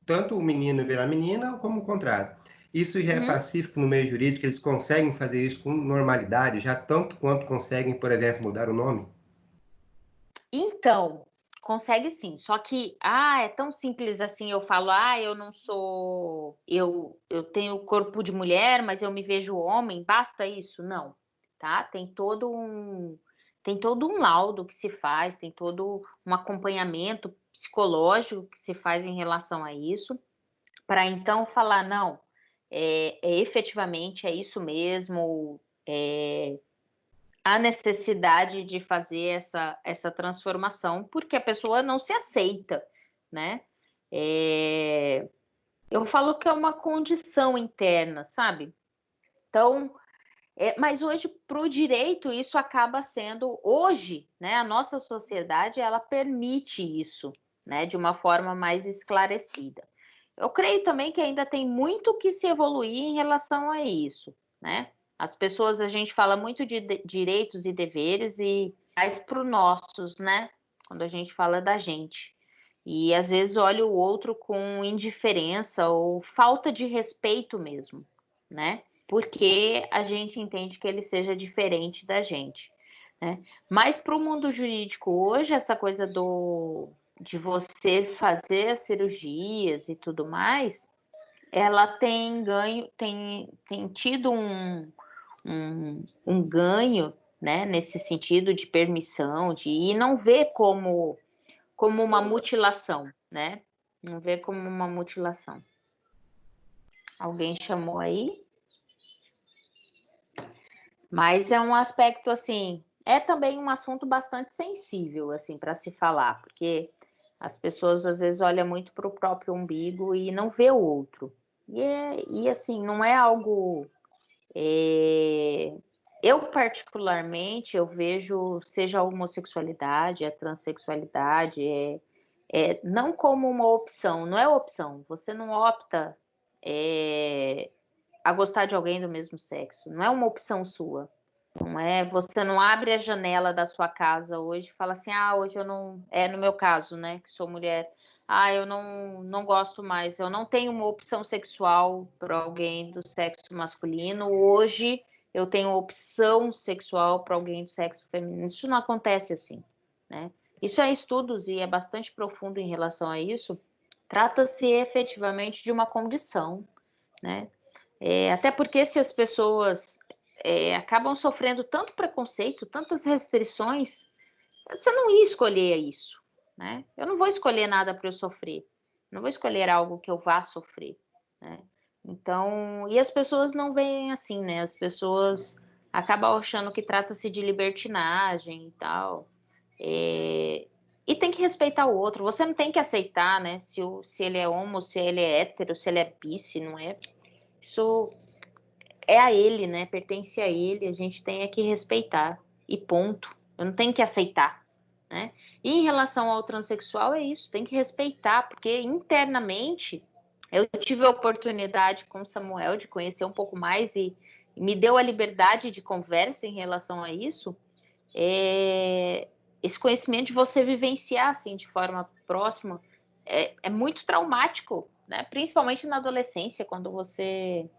B: Tanto o menino virar menina, como o contrário. Isso já é pacífico no meio jurídico, eles conseguem fazer isso com normalidade, já tanto quanto conseguem, por exemplo, mudar o nome?
A: Então, consegue sim, só que, é tão simples assim, eu falo, eu não sou, eu tenho corpo de mulher, mas eu me vejo homem, basta isso? Não, tá? Tem todo um laudo que se faz, tem todo um acompanhamento psicológico que se faz em relação a isso, para então falar, não, efetivamente é isso mesmo, a necessidade de fazer essa transformação, porque a pessoa não se aceita, né? Eu falo que é uma condição interna, sabe? Então, mas hoje, para o direito, isso acaba sendo, hoje, né? A nossa sociedade, ela permite isso, né? De uma forma mais esclarecida. Eu creio também que ainda tem muito que se evoluir em relação a isso, né? As pessoas, a gente fala muito de direitos e deveres e mais para os nossos, né? Quando a gente fala da gente. E às vezes olha o outro com indiferença ou falta de respeito mesmo, né? Porque a gente entende que ele seja diferente da gente, né? Mas para o mundo jurídico hoje, essa coisa de você fazer as cirurgias e tudo mais, ela tem ganho, tem tido um ganho, né, nesse sentido de permissão, e não vê como uma mutilação, né? Não vê como uma mutilação. Alguém chamou aí? Mas é um aspecto, assim, é também um assunto bastante sensível, assim, para se falar, porque as pessoas às vezes olham muito para o próprio umbigo e não vê o outro. E assim, não é algo... Eu, particularmente, eu vejo, seja a homossexualidade, a transexualidade, não como uma opção, não é opção. Você não opta a gostar de alguém do mesmo sexo, não é uma opção sua. Não é, você não abre a janela da sua casa hoje e fala assim, hoje eu não... no meu caso, né, que sou mulher, eu não gosto mais, eu não tenho uma opção sexual para alguém do sexo masculino, hoje eu tenho opção sexual para alguém do sexo feminino. Isso não acontece assim, né? Isso é estudos e é bastante profundo em relação a isso. Trata-se efetivamente de uma condição, né? Até porque se as pessoas acabam sofrendo tanto preconceito, tantas restrições, você não ia escolher isso, né? Eu não vou escolher nada para eu sofrer, não vou escolher algo que eu vá sofrer, né? Então, e as pessoas não veem assim, né? As pessoas acabam achando que trata-se de libertinagem e tal, e tem que respeitar o outro. Você não tem que aceitar, né? Se ele é homo, se ele é hétero, se ele é bi, se não é. Isso é a ele, né? Pertence a ele, a gente tem que respeitar. e ponto. Eu não tenho que aceitar, né? E em relação ao transexual é isso, tem que respeitar, porque internamente eu tive a oportunidade com o Samuel de conhecer um pouco mais e me deu a liberdade de conversa em relação a isso. Esse conhecimento de você vivenciar assim de forma próxima é muito traumático, né? Principalmente na adolescência, quando você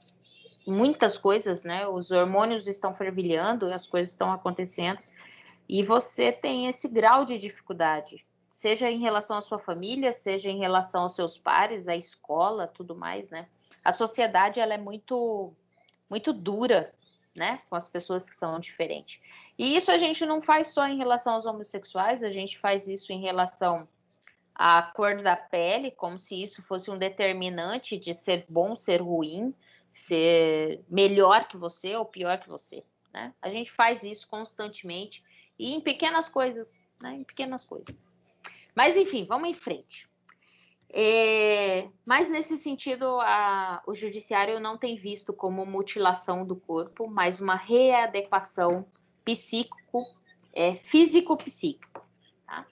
A: muitas coisas, né? Os hormônios estão fervilhando, as coisas estão acontecendo e você tem esse grau de dificuldade, seja em relação à sua família, seja em relação aos seus pares, à escola, tudo mais, né? A sociedade ela é muito dura, né, com as pessoas que são diferentes. E isso a gente não faz só em relação aos homossexuais, a gente faz isso em relação à cor da pele, como se isso fosse um determinante de ser bom, ser ruim, ser melhor que você ou pior que você, né? A gente faz isso constantemente e em pequenas coisas, né, em pequenas coisas. Mas enfim, vamos em frente. Mas nesse sentido, o judiciário não tem visto como mutilação do corpo, mas uma readequação físico-psíquico. Tá?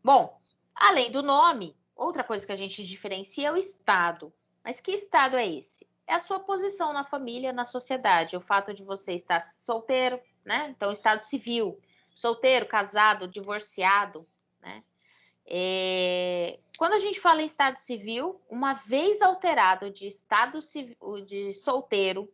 A: Bom, além do nome, outra coisa que a gente diferencia é o estado. Mas que estado é esse? É a sua posição na família, na sociedade. O fato de você estar solteiro, né? Então, estado civil, solteiro, casado, divorciado, né? Quando a gente fala em estado civil, uma vez alterado de estado civil, de solteiro,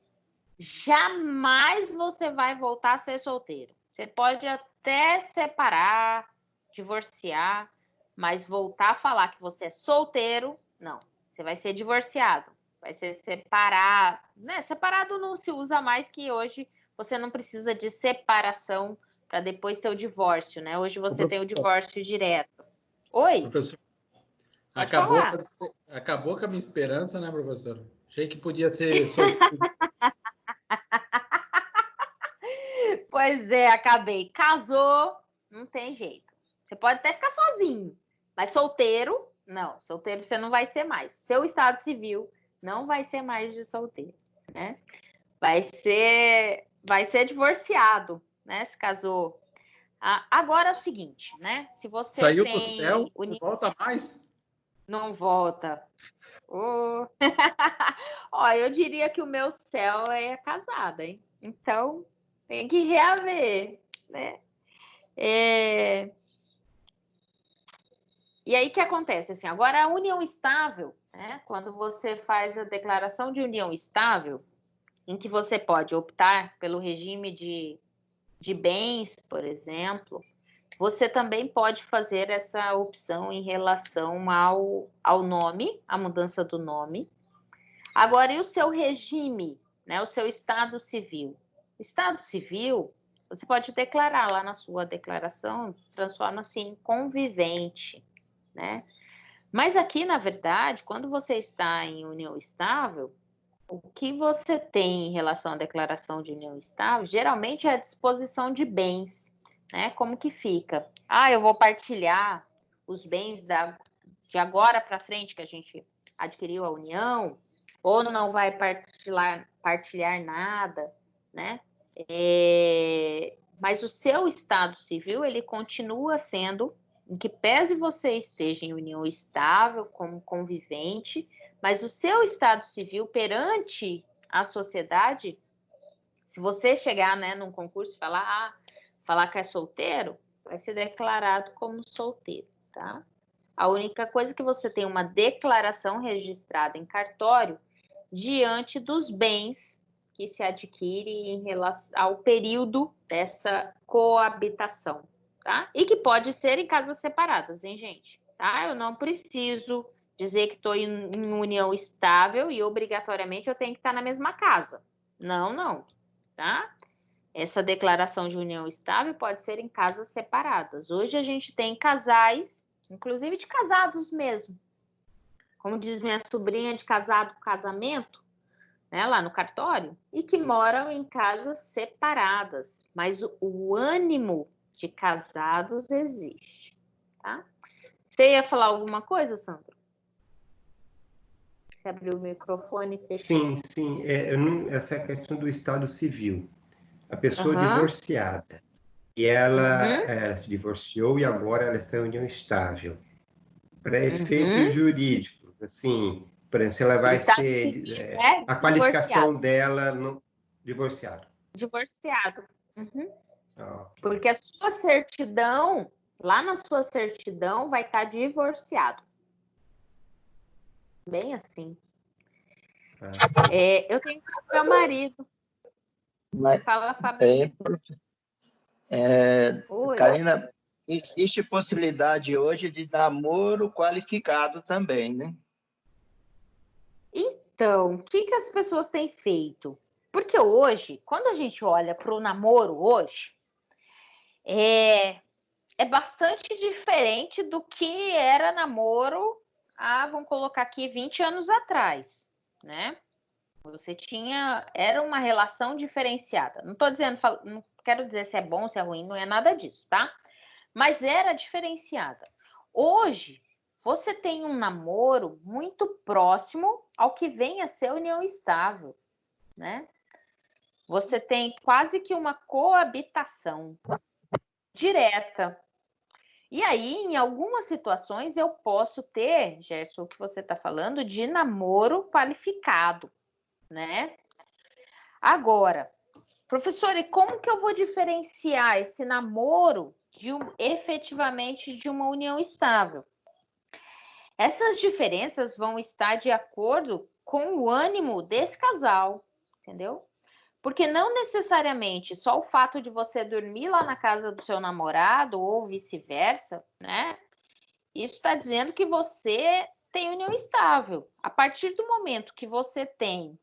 A: jamais você vai voltar a ser solteiro. Você pode até separar, divorciar, mas voltar a falar que você é solteiro, não. Você vai ser divorciado, vai ser separado. Né? Separado não se usa mais, que hoje você não precisa de separação para depois ter o divórcio, né? Hoje você tem o divórcio direto. Oi?
D: Professor, acabou com a minha esperança, né, professor? Achei que podia ser solteiro.
A: Pois é, acabei. Casou, não tem jeito. Você pode até ficar sozinho, mas solteiro, não. Solteiro você não vai ser mais. Seu estado civil não vai ser mais de solteiro, né? Vai ser divorciado, né? Se casou. Agora é o seguinte, né? Se você
D: saiu
A: tem...
D: do céu, não volta mais?
A: Não volta. Oh. Ó, eu diria que o meu céu é casada, hein? Então, tem que reaver, né? E aí, o que acontece? Assim, agora, a união estável, né? Quando você faz a declaração de união estável, em que você pode optar pelo regime de bens, por exemplo, você também pode fazer essa opção em relação ao nome, a mudança do nome. Agora, e o seu regime, né? O seu estado civil? O estado civil, você pode declarar lá na sua declaração, transforma-se em convivente, né? Mas aqui, na verdade, quando você está em união estável, o que você tem em relação à declaração de união estável, geralmente é a disposição de bens, né? Como que fica? Eu vou partilhar os bens de agora para frente que a gente adquiriu a união, ou não vai partilhar nada, né? Mas o seu estado civil, ele continua sendo, em que pese você esteja em união estável, como convivente, mas o seu estado civil perante a sociedade, se você chegar, né, num concurso e falar que é solteiro, vai ser declarado como solteiro, tá? A única coisa é que você tem uma declaração registrada em cartório diante dos bens que se adquire em relação ao período dessa coabitação, tá? E que pode ser em casas separadas, hein, gente? Tá? Eu não preciso dizer que estou em união estável e obrigatoriamente eu tenho que estar na mesma casa. Não, tá? Essa declaração de união estável pode ser em casas separadas. Hoje a gente tem casais, inclusive de casados mesmo, como diz minha sobrinha, de casado com casamento, né, lá no cartório, e que moram em casas separadas, mas o ânimo de casados existe, tá? Você ia falar alguma coisa, Sandro? Você abriu o microfone e fechou.
B: Sim. Essa questão do Estado Civil. A pessoa divorciada. E ela se divorciou e agora ela está em união estável. Para efeitos jurídicos, assim, por exemplo, se ela vai ser a qualificação dela no divorciado.
A: Divorciado.
B: Ah,
A: Porque a sua certidão, lá na sua certidão, vai estar divorciado. Bem assim. Eu tenho meu marido.
E: Mas,
A: Fala, Fabinho.
E: Karina, existe possibilidade hoje de namoro qualificado também, né?
A: Então, o que as pessoas têm feito? Porque hoje, quando a gente olha para o namoro hoje, é bastante diferente do que era namoro vamos colocar aqui, 20 anos atrás, né? Era uma relação diferenciada. Não estou dizendo, não quero dizer se é bom, se é ruim, não é nada disso, tá? Mas era diferenciada. Hoje, você tem um namoro muito próximo ao que vem a ser união estável, né? Você tem quase que uma coabitação direta. E aí, em algumas situações, eu posso ter, Gerson, o que você está falando, de namoro qualificado, né? Agora, professor, e como que eu vou diferenciar esse namoro efetivamente de uma união estável? Essas diferenças vão estar de acordo com o ânimo desse casal, entendeu? Porque não necessariamente só o fato de você dormir lá na casa do seu namorado ou vice-versa, né? Isso está dizendo que você tem união estável. A partir do momento que você tem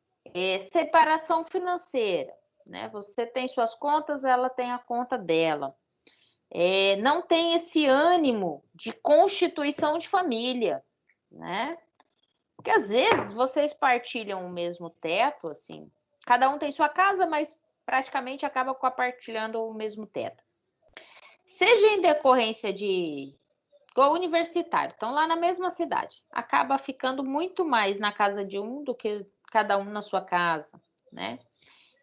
A: separação financeira, né? Você tem suas contas, ela tem a conta dela. Não tem esse ânimo de constituição de família, né? Porque às vezes vocês partilham o mesmo teto, assim, cada um tem sua casa, mas praticamente acaba compartilhando o mesmo teto. Seja em decorrência de igual universitário, estão lá na mesma cidade, acaba ficando muito mais na casa de um do que cada um na sua casa, né?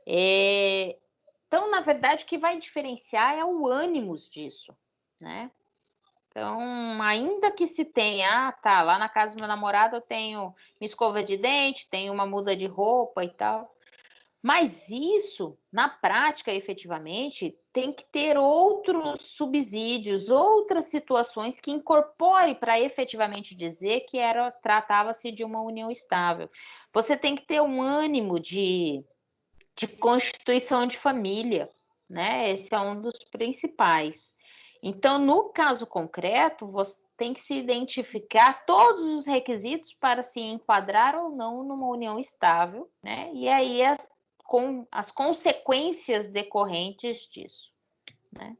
A: Então, na verdade, o que vai diferenciar é o ânimos disso, né? Então, ainda que se tenha, tá, lá na casa do meu namorado eu tenho minha escova de dente, tenho uma muda de roupa e tal. Mas isso, na prática, efetivamente, tem que ter outros subsídios, outras situações que incorpore para efetivamente dizer que tratava-se de uma união estável. Você tem que ter um ânimo de constituição de família, né? Esse é um dos principais. Então, no caso concreto, você tem que se identificar todos os requisitos para se enquadrar ou não numa união estável, né? E aí as consequências decorrentes disso, né?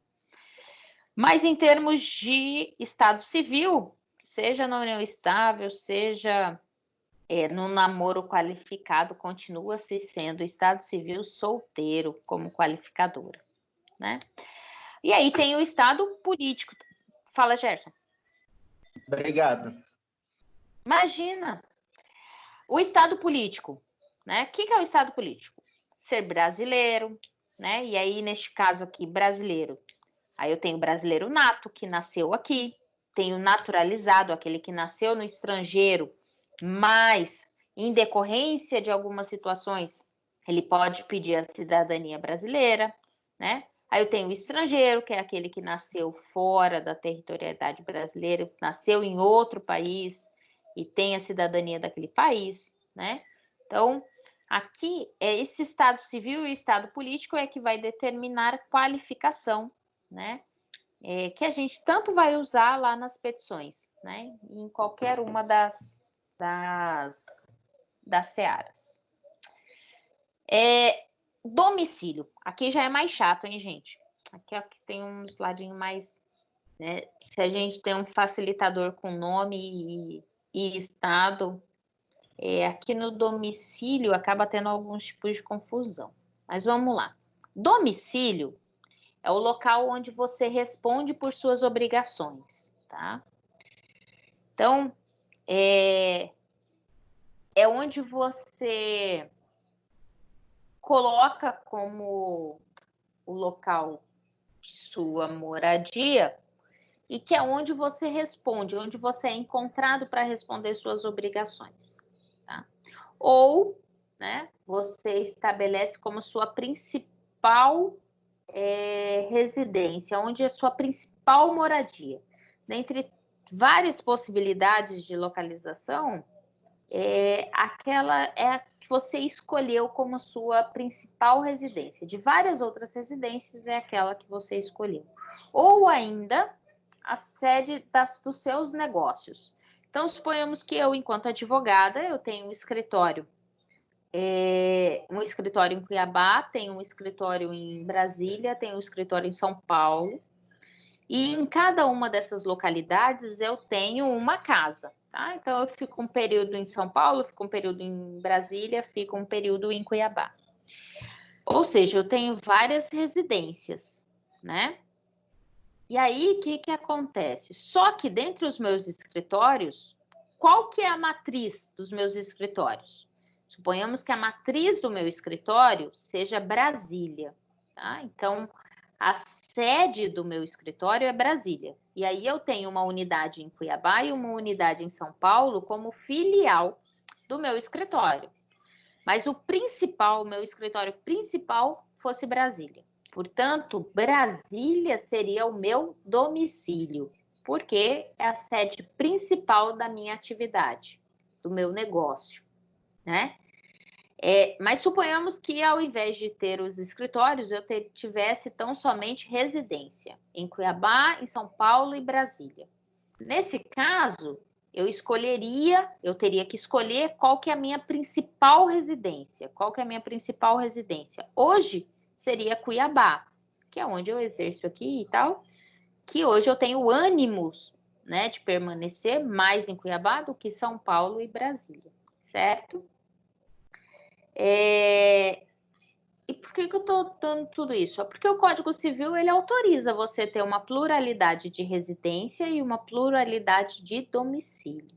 A: Mas em termos de estado civil, seja na união estável, seja no namoro qualificado, continua-se sendo estado civil solteiro como qualificadora, né? E aí tem o estado político. Fala, Gerson.
E: Obrigado.
A: Imagina. O estado político, né? O que é o estado político? Ser brasileiro, né? E aí, neste caso aqui, brasileiro. Aí eu tenho brasileiro nato, que nasceu aqui. Tenho naturalizado, aquele que nasceu no estrangeiro, mas em decorrência de algumas situações, ele pode pedir a cidadania brasileira, né? Aí eu tenho o estrangeiro, que é aquele que nasceu fora da territorialidade brasileira, nasceu em outro país e tem a cidadania daquele país, né? Então, aqui, esse estado civil e estado político é que vai determinar qualificação, né? Que a gente tanto vai usar lá nas petições, né? Em qualquer uma das searas. Domicílio. Aqui já é mais chato, hein, gente? Aqui tem uns ladinhos mais... Né? Se a gente tem um facilitador com nome e estado, aqui no domicílio acaba tendo alguns tipos de confusão. Mas vamos lá. Domicílio é o local onde você responde por suas obrigações, tá? Então, é onde você coloca como o local de sua moradia e que é onde você responde, onde você é encontrado para responder suas obrigações, tá? Ou, né, você estabelece como sua principal residência, onde é sua principal moradia. Dentre várias possibilidades de localização, aquela é a que você escolheu como sua principal residência. De várias outras residências, é aquela que você escolheu. Ou ainda, a sede dos seus negócios. Então, suponhamos que eu, enquanto advogada, eu tenho um escritório em Cuiabá, tenho um escritório em Brasília, tenho um escritório em São Paulo. E em cada uma dessas localidades eu tenho uma casa, tá? Então eu fico um período em São Paulo, fico um período em Brasília, fico um período em Cuiabá. Ou seja, eu tenho várias residências, né? E aí, o que acontece? Só que dentre os meus escritórios, qual que é a matriz dos meus escritórios? Suponhamos que a matriz do meu escritório seja Brasília, tá? Então, a sede do meu escritório é Brasília. E aí eu tenho uma unidade em Cuiabá e uma unidade em São Paulo como filial do meu escritório. Mas o meu escritório principal fosse Brasília. Portanto, Brasília seria o meu domicílio, porque é a sede principal da minha atividade, do meu negócio, né? Mas suponhamos que ao invés de ter os escritórios, eu tivesse tão somente residência em Cuiabá, em São Paulo e Brasília. Nesse caso, eu teria que escolher qual que é a minha principal residência. Qual que é a minha principal residência? Hoje seria Cuiabá, que é onde eu exerço aqui e tal, que hoje eu tenho ânimos, né, de permanecer mais em Cuiabá do que São Paulo e Brasília, certo? E por que eu estou dando tudo isso? Porque o Código Civil ele autoriza você ter uma pluralidade de residência e uma pluralidade de domicílio.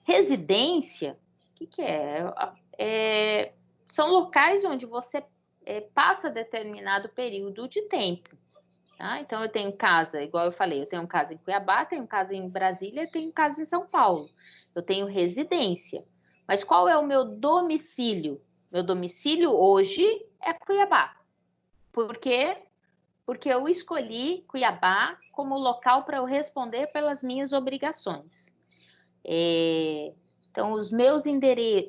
A: Residência, o que é? São locais onde você passa determinado período de tempo. Tá? Então, eu tenho casa, igual eu falei, eu tenho casa em Cuiabá, tenho casa em Brasília, tenho casa em São Paulo. Eu tenho residência. Mas qual é o meu domicílio? Meu domicílio hoje é Cuiabá. Por quê? Porque eu escolhi Cuiabá como local para eu responder pelas minhas obrigações. Então,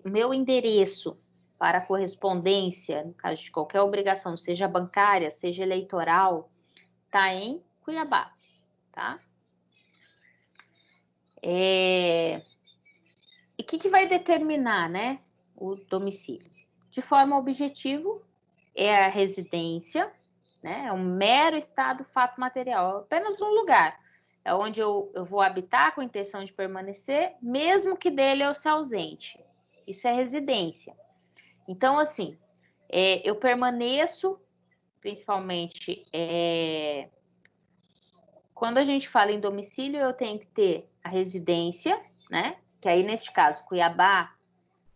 A: meu endereço para correspondência, no caso de qualquer obrigação, seja bancária, seja eleitoral, está em Cuiabá, tá? E o que vai determinar, né, o domicílio? De forma objetiva, é a residência, né? É um mero estado fato material, apenas um lugar. É onde eu vou habitar com a intenção de permanecer, mesmo que dele eu se ausente. Isso é residência. Então, assim, eu permaneço, principalmente, quando a gente fala em domicílio, eu tenho que ter a residência, né? Que aí, neste caso, Cuiabá,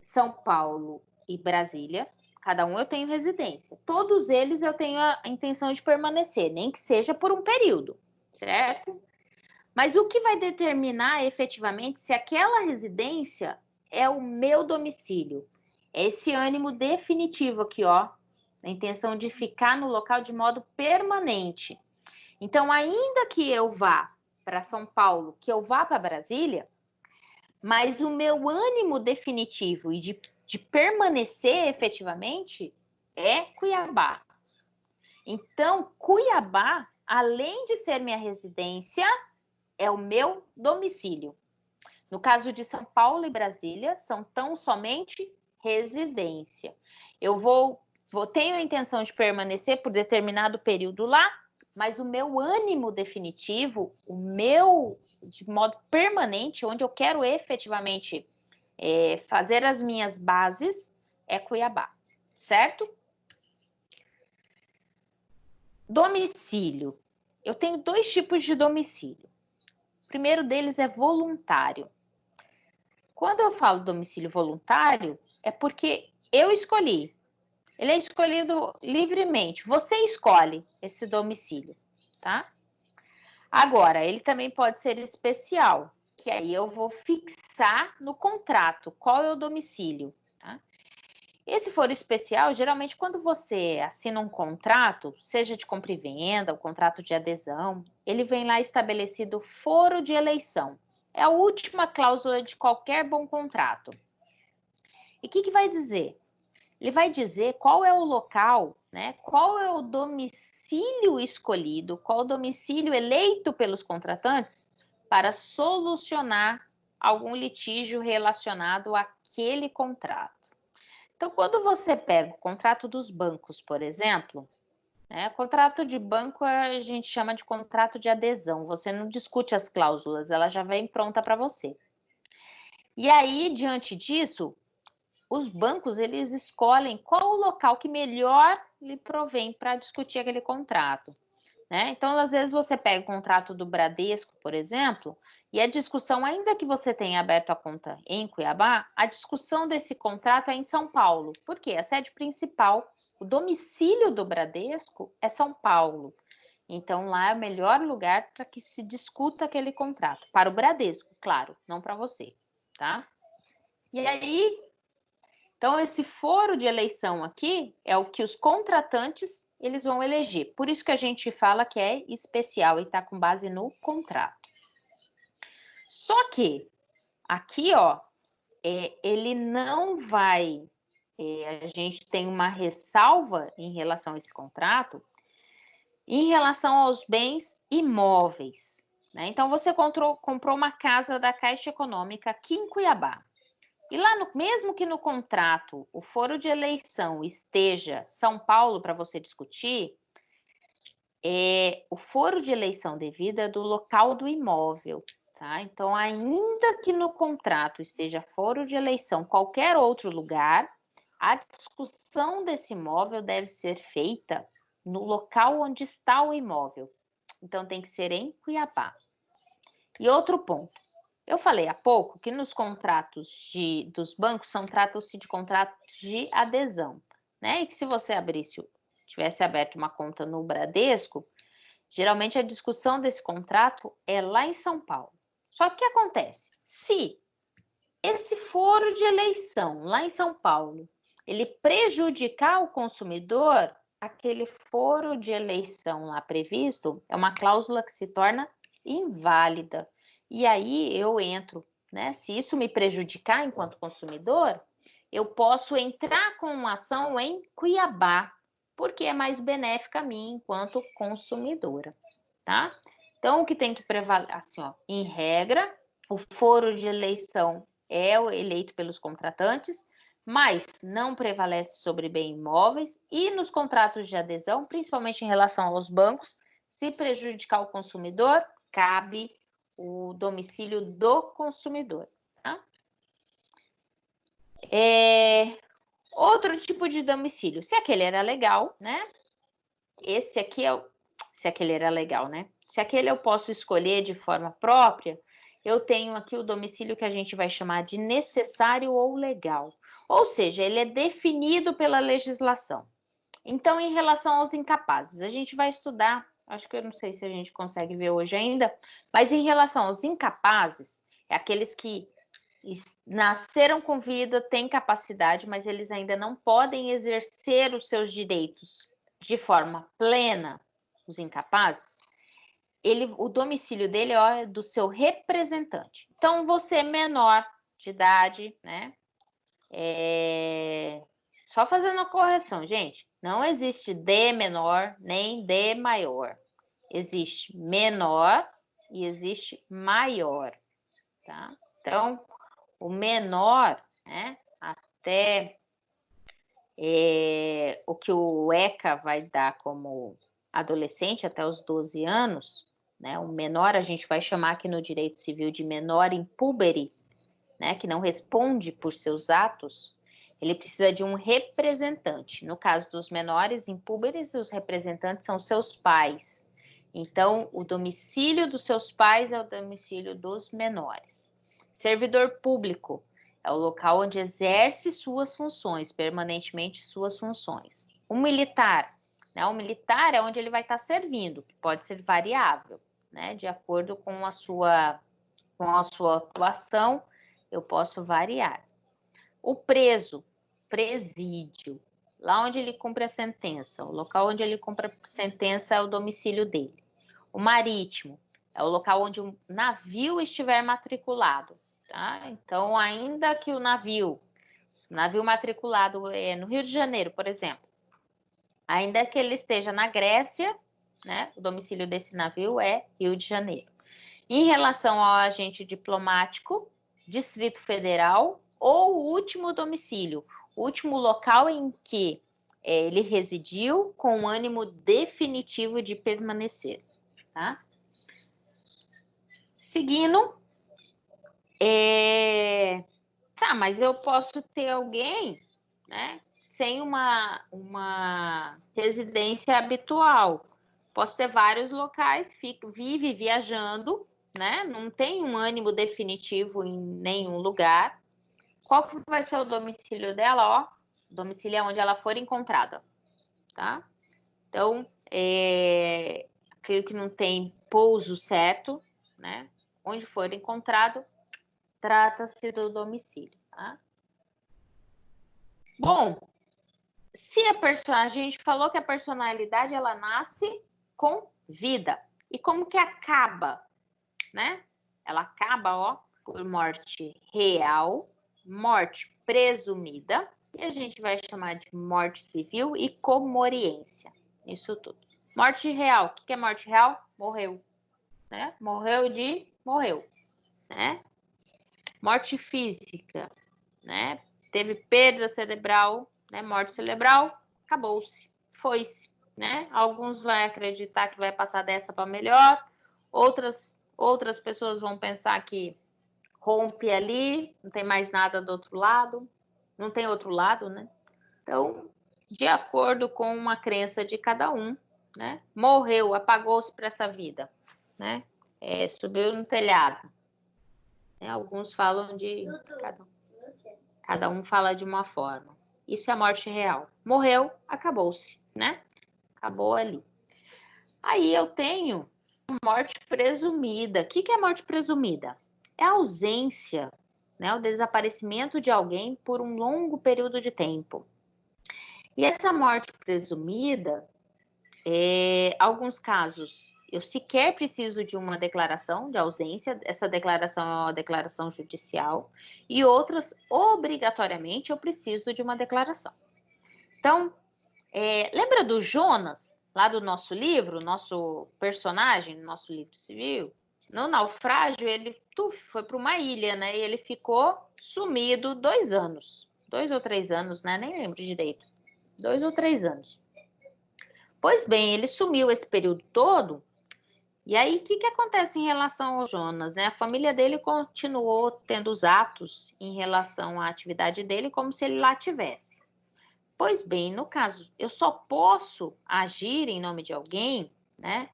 A: São Paulo e Brasília, cada um eu tenho residência. Todos eles eu tenho a intenção de permanecer, nem que seja por um período, certo? Mas o que vai determinar efetivamente se aquela residência é o meu domicílio? É esse ânimo definitivo aqui, ó, a intenção de ficar no local de modo permanente. Então, ainda que eu vá para São Paulo, que eu vá para Brasília, mas o meu ânimo definitivo e de permanecer efetivamente é Cuiabá. Então, Cuiabá, além de ser minha residência, é o meu domicílio. No caso de São Paulo e Brasília, são tão somente residência. Eu tenho a intenção de permanecer por determinado período lá, mas o meu ânimo definitivo, o meu de modo permanente, onde eu quero efetivamente fazer as minhas bases, é Cuiabá, certo? Domicílio. Eu tenho 2 tipos de domicílio. O primeiro deles é voluntário. Quando eu falo domicílio voluntário, é porque eu escolhi. Ele é escolhido livremente. Você escolhe esse domicílio, tá? Agora, ele também pode ser especial, que aí eu vou fixar no contrato qual é o domicílio, tá? Esse foro especial, geralmente quando você assina um contrato, seja de compra e venda, o contrato de adesão, ele vem lá estabelecido foro de eleição. É a última cláusula de qualquer bom contrato. E o que vai dizer? Ele vai dizer qual é o local, né? Qual é o domicílio escolhido, qual o domicílio eleito pelos contratantes para solucionar algum litígio relacionado àquele contrato. Então, quando você pega o contrato dos bancos, por exemplo, né? Contrato de banco a gente chama de contrato de adesão. Você não discute as cláusulas, ela já vem pronta para você. E aí, diante disso, os bancos, eles escolhem qual o local que melhor lhe provém para discutir aquele contrato, né? Então, às vezes você pega o contrato do Bradesco, por exemplo, e a discussão, ainda que você tenha aberto a conta em Cuiabá, a discussão desse contrato é em São Paulo. Por quê? A sede principal, o domicílio do Bradesco é São Paulo. Então, lá é o melhor lugar para que se discuta aquele contrato. Para o Bradesco, claro, não para você, tá? E aí, então, esse foro de eleição aqui é o que os contratantes eles vão eleger. Por isso que a gente fala que é especial e está com base no contrato. Só que aqui, ó, ele não vai... a gente tem uma ressalva em relação a esse contrato em relação aos bens imóveis, né? Então, você comprou uma casa da Caixa Econômica aqui em Cuiabá. E lá, mesmo que no contrato o foro de eleição esteja São Paulo para você discutir, o foro de eleição devido é do local do imóvel, tá? Então, ainda que no contrato esteja foro de eleição qualquer outro lugar, a discussão desse imóvel deve ser feita no local onde está o imóvel. Então, tem que ser em Cuiabá. E outro ponto. Eu falei há pouco que nos contratos dos bancos trata-se de contratos de adesão, né? E que se você tivesse aberto uma conta no Bradesco, geralmente a discussão desse contrato é lá em São Paulo. Só que o que acontece? Se esse foro de eleição lá em São Paulo, ele prejudicar o consumidor, aquele foro de eleição lá previsto é uma cláusula que se torna inválida. E aí eu entro, né? Se isso me prejudicar enquanto consumidor, eu posso entrar com uma ação em Cuiabá, porque é mais benéfica a mim enquanto consumidora, tá? Então, o que tem que prevalecer, assim, ó, em regra, o foro de eleição é o eleito pelos contratantes, mas não prevalece sobre bens imóveis e nos contratos de adesão, principalmente em relação aos bancos, se prejudicar o consumidor, cabe o domicílio do consumidor, tá? Outro tipo de domicílio, se aquele era legal, né? Se aquele era legal, né? Se aquele eu posso escolher de forma própria, eu tenho aqui o domicílio que a gente vai chamar de necessário ou legal. Ou seja, ele é definido pela legislação. Então, em relação aos incapazes, a gente vai estudar, acho que eu não sei se a gente consegue ver hoje ainda, mas em relação aos incapazes, é aqueles que nasceram com vida, têm capacidade, mas eles ainda não podem exercer os seus direitos de forma plena, os incapazes, o domicílio dele é do seu representante. Então, você menor de idade, né? Só fazendo uma correção, gente. Não existe D menor nem D maior. Existe menor e existe maior, tá? Então, o menor, né? Até o que o ECA vai dar como adolescente até os 12 anos, né? O menor a gente vai chamar aqui no direito civil de menor impúbere, né? Que não responde por seus atos. Ele precisa de um representante. No caso dos menores impúberes, os representantes são seus pais. Então, o domicílio dos seus pais é o domicílio dos menores. Servidor público é o local onde exerce suas funções, permanentemente suas funções. O militar, né? O militar é onde ele vai estar servindo, que pode ser variável, né? De acordo com a sua atuação, eu posso variar. O preso, presídio, lá onde ele cumpre a sentença, o local onde ele cumpre a sentença é o domicílio dele. O marítimo é o local onde o navio estiver matriculado, tá? Então, ainda que o navio matriculado no Rio de Janeiro, por exemplo, ainda que ele esteja na Grécia, né? O domicílio desse navio é Rio de Janeiro. Em relação ao agente diplomático, Distrito Federal ou o último domicílio, o último local em que ele residiu com ânimo definitivo de permanecer, tá? Seguindo, tá, mas eu posso ter alguém, né, sem uma residência habitual. Posso ter vários locais, vive viajando, né? Não tem um ânimo definitivo em nenhum lugar. Qual que vai ser o domicílio dela? Ó, o domicílio é onde ela for encontrada, tá? Então, aquilo que não tem pouso certo, né? Onde for encontrado, trata-se do domicílio, tá? Bom, se a gente falou que a personalidade ela nasce com vida. E como que acaba, né? Ela acaba, ó, por morte real, morte presumida, e a gente vai chamar de morte civil e comoriência. Isso tudo. Morte real. O que é morte real? Morreu, né? Morreu, né? Morte física, né? Teve perda cerebral, né? Morte cerebral, acabou-se, foi-se, né? Alguns vão acreditar que vai passar dessa para melhor, outras pessoas vão pensar que rompe ali, não tem mais nada do outro lado, não tem outro lado, né? Então, de acordo com uma crença de cada um, né? Morreu, apagou-se para essa vida, né? Subiu no telhado. Né? Alguns falam de... Cada um fala de uma forma. Isso é a morte real. Morreu, acabou-se, né? Acabou ali. Aí eu tenho morte presumida. O que é morte presumida? É a ausência, né? O desaparecimento de alguém por um longo período de tempo. E essa morte presumida, alguns casos, eu sequer preciso de uma declaração de ausência, essa declaração é uma declaração judicial, e outras, obrigatoriamente, eu preciso de uma declaração. Então, lembra do Jonas, lá do nosso livro, nosso personagem, nosso livro civil? No naufrágio, ele foi para uma ilha, né? E ele ficou sumido 2 anos. 2 ou 3 anos, né? Nem lembro direito. 2 ou 3 anos. Pois bem, ele sumiu esse período todo. E aí, o que acontece em relação ao Jonas, né? A família dele continuou tendo os atos em relação à atividade dele como se ele lá tivesse. Pois bem, no caso, eu só posso agir em nome de alguém, né?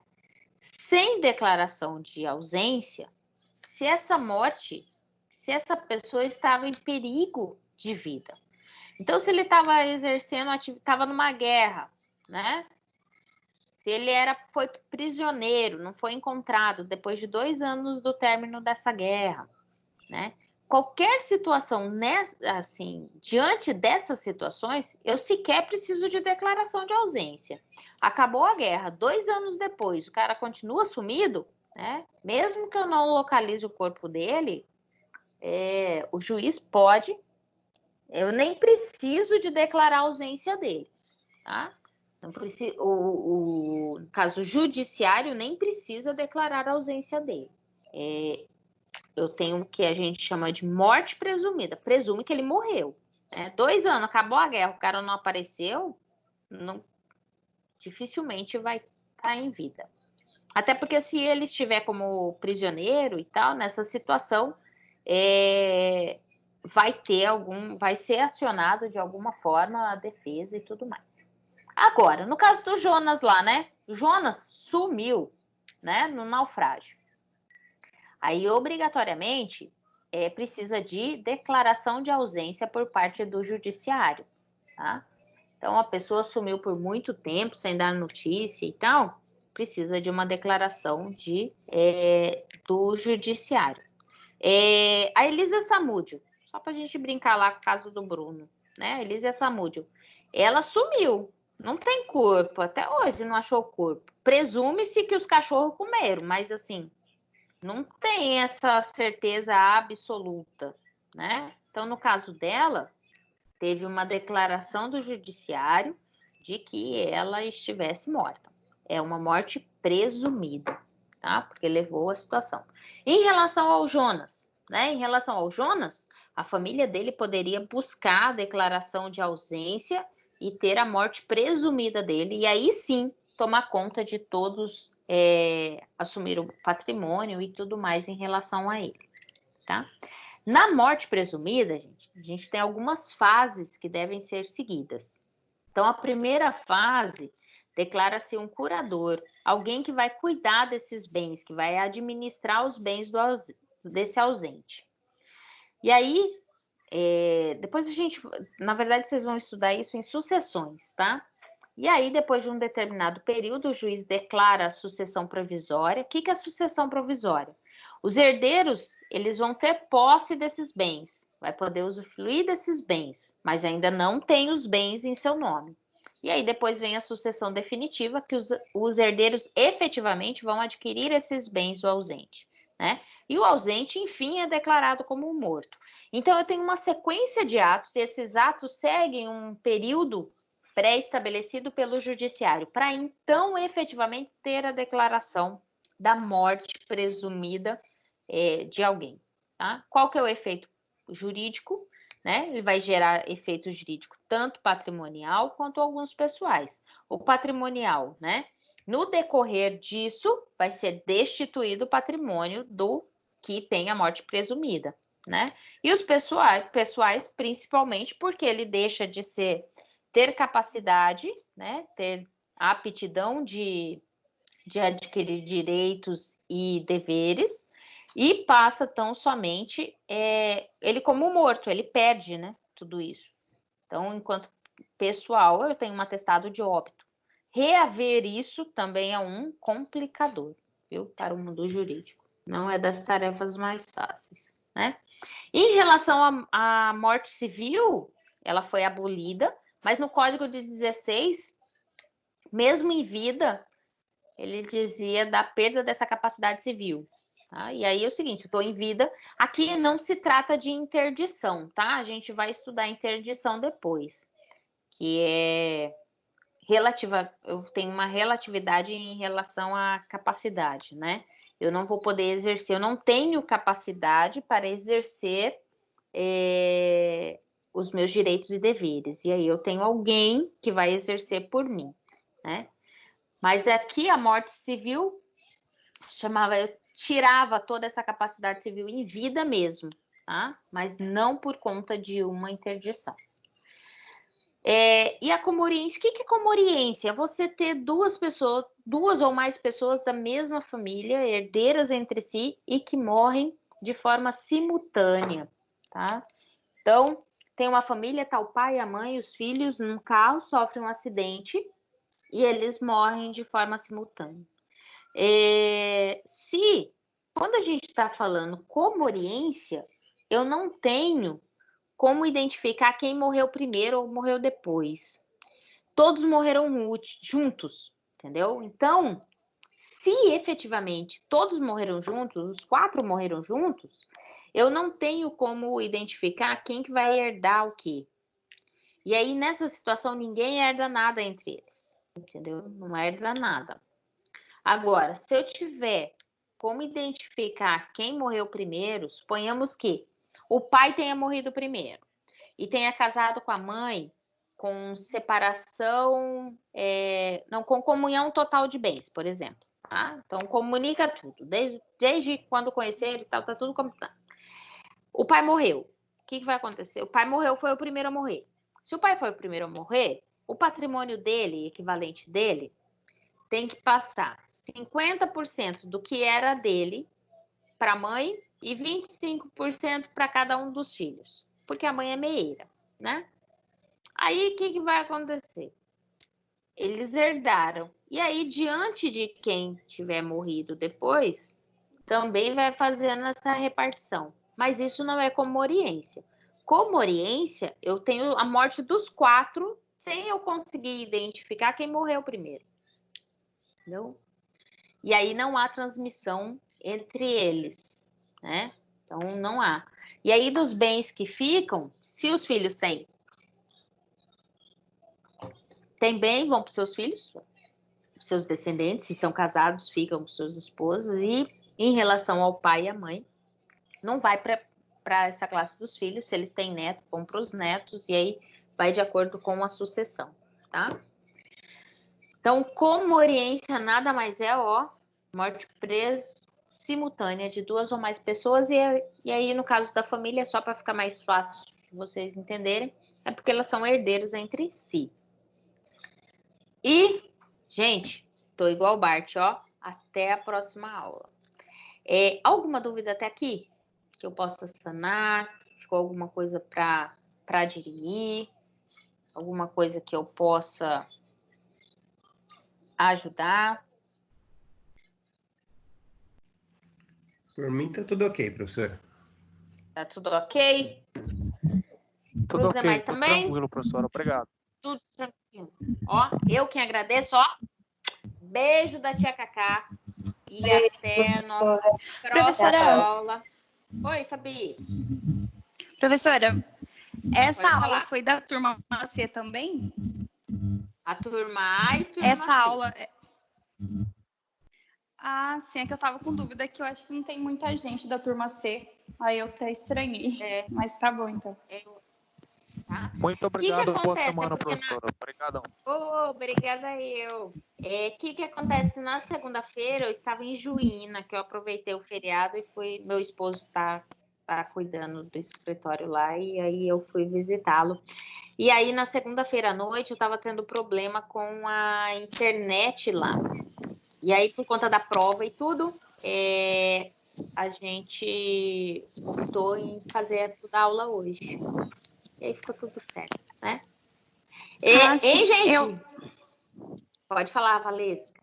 A: Sem declaração de ausência, se essa pessoa estava em perigo de vida. Então, se ele estava estava numa guerra, né? Se ele foi prisioneiro, não foi encontrado depois de 2 anos do término dessa guerra, né? Qualquer situação diante dessas situações, eu sequer preciso de declaração de ausência. Acabou a guerra, 2 anos depois, o cara continua sumido, né? Mesmo que eu não localize o corpo dele, o juiz pode, eu nem preciso de declarar a ausência dele, tá? Não precisa, no caso judiciário, nem precisa declarar a ausência dele. Eu tenho o que a gente chama de morte presumida. Presume que ele morreu. 2 anos, acabou a guerra, o cara não apareceu, dificilmente vai estar em vida. Até porque se ele estiver como prisioneiro e tal, nessa situação, vai ser acionado de alguma forma a defesa e tudo mais. Agora, no caso do Jonas lá, né? O Jonas sumiu, né? No naufrágio. Aí, obrigatoriamente, precisa de declaração de ausência por parte do judiciário, tá? Então, a pessoa sumiu por muito tempo sem dar notícia e tal, precisa de uma declaração do judiciário. A Elisa Samúdio, só para a gente brincar lá com o caso do Bruno, né? A Elisa Samúdio, ela sumiu, não tem corpo, até hoje não achou o corpo. Presume-se que os cachorros comeram, mas assim, não tem essa certeza absoluta, né? Então, no caso dela, teve uma declaração do judiciário de que ela estivesse morta. É uma morte presumida, tá? Porque levou a situação. Em relação ao Jonas, né? Em relação ao Jonas, a família dele poderia buscar a declaração de ausência e ter a morte presumida dele, e aí sim tomar conta de todos, assumir o patrimônio e tudo mais em relação a ele, tá? Na morte presumida, a gente tem algumas fases que devem ser seguidas. Então, a primeira fase declara-se um curador, alguém que vai cuidar desses bens, que vai administrar os bens desse ausente. E aí, depois na verdade, vocês vão estudar isso em sucessões, tá? E aí, depois de um determinado período, o juiz declara a sucessão provisória. O que é a sucessão provisória? Os herdeiros, eles vão ter posse desses bens, vai poder usufruir desses bens, mas ainda não tem os bens em seu nome. E aí depois vem a sucessão definitiva, que os herdeiros efetivamente vão adquirir esses bens do ausente, né? E o ausente, enfim, é declarado como morto. Então, eu tenho uma sequência de atos, e esses atos seguem um período pré-estabelecido pelo judiciário, para então efetivamente ter a declaração da morte presumida de alguém, tá? Qual que é o efeito jurídico, né? Ele vai gerar efeito jurídico tanto patrimonial quanto alguns pessoais. O patrimonial, né? No decorrer disso, vai ser destituído o patrimônio do que tem a morte presumida, né? E os pessoais principalmente porque ele deixa de ter capacidade, né? Ter a aptidão de adquirir direitos e deveres, e passa tão somente ele como morto, ele perde, né, tudo isso. Então, enquanto pessoal, eu tenho um atestado de óbito. Reaver isso também é um complicador, viu, para o mundo jurídico. Não é das tarefas mais fáceis, né? Em relação à morte civil, ela foi abolida, mas no Código de 16, mesmo em vida, ele dizia da perda dessa capacidade civil. Tá? E aí é o seguinte, estou em vida, aqui não se trata de interdição, tá? A gente vai estudar interdição depois, que é relativa, eu tenho uma relatividade em relação à capacidade, né? Eu não vou poder exercer, eu não tenho capacidade para exercer os meus direitos e deveres, e aí eu tenho alguém que vai exercer por mim, né? Mas aqui a morte civil tirava toda essa capacidade civil em vida mesmo, tá? Mas não por conta de uma interdição. E a comoriência, o que é comoriência? Você ter duas ou mais pessoas da mesma família, herdeiras entre si, e que morrem de forma simultânea, tá? Então, tem uma família, tá o pai, a mãe, os filhos num carro, sofrem um acidente e eles morrem de forma simultânea. Quando a gente está falando comoriência, eu não tenho como identificar quem morreu primeiro ou morreu depois. Todos morreram juntos, entendeu? Então, se efetivamente todos morreram juntos, os 4 morreram juntos, eu não tenho como identificar quem que vai herdar o quê. E aí, nessa situação, ninguém herda nada entre eles, entendeu? Não herda nada. Agora, se eu tiver como identificar quem morreu primeiro, suponhamos que o pai tenha morrido primeiro e tenha casado com a mãe com separação, não, com comunhão total de bens, por exemplo. Tá? Então, comunica tudo, desde quando conheceram e tal, tá tudo combinado. O pai morreu. O que vai acontecer? O pai morreu, foi o primeiro a morrer. Se o pai foi o primeiro a morrer, o patrimônio dele, equivalente dele, tem que passar 50% do que era dele para a mãe e 25% para cada um dos filhos, porque a mãe é meieira, né? Aí, o que vai acontecer? Eles herdaram. E aí, diante de quem tiver morrido depois, também vai fazendo essa repartição. Mas isso não é comoriência. Comoriência, eu tenho a morte dos 4 sem eu conseguir identificar quem morreu primeiro. Entendeu? E aí não há transmissão entre eles, né? Então não há. E aí dos bens que ficam, se os filhos têm bem, vão para os seus filhos, seus descendentes, se são casados, ficam com seus esposos. E em relação ao pai e à mãe, não vai para essa classe dos filhos. Se eles têm neto, vão para os netos, e aí vai de acordo com a sucessão, tá? Então, comoriência nada mais é, morte preso simultânea de 2 ou mais pessoas, e aí no caso da família, só para ficar mais fácil de vocês entenderem, é porque elas são herdeiros entre si. E, gente, tô igual o Bart, até a próxima aula. Alguma dúvida até aqui? Que eu possa sanar? Ficou alguma coisa para dirimir? Alguma coisa que eu possa ajudar?
B: Por mim tá tudo ok, professora.
A: Tá tudo ok?
F: Tudo ok,
A: demais
F: tudo
A: também?
F: tranquilo, professora. Obrigado.
A: Tudo tranquilo. Eu quem agradeço, Beijo da tia Cacá. E até a nossa próxima aula. Oi, Fabi.
G: Professora, essa
A: Pode
G: aula
A: falar.
G: foi da turma C também?
A: A turma A e turma
G: Essa
A: C.
G: aula... sim, é que eu tava com dúvida, que eu acho que não tem muita gente da turma C. Aí eu até estranhei. Mas tá bom, então.
A: Tá?
F: Muito obrigado, boa
A: acontece?
F: semana, professora. Obrigadão.
A: Obrigada eu. O que acontece? Na segunda-feira eu estava em Juína, que eu aproveitei o feriado e fui. Meu esposo tá cuidando do escritório lá, e aí eu fui visitá-lo. E aí na segunda-feira à noite eu estava tendo problema com a internet lá. E aí, por conta da prova e tudo, a gente optou em fazer toda a aula hoje. E aí ficou tudo certo, né? Gente? Pode falar, Valesca.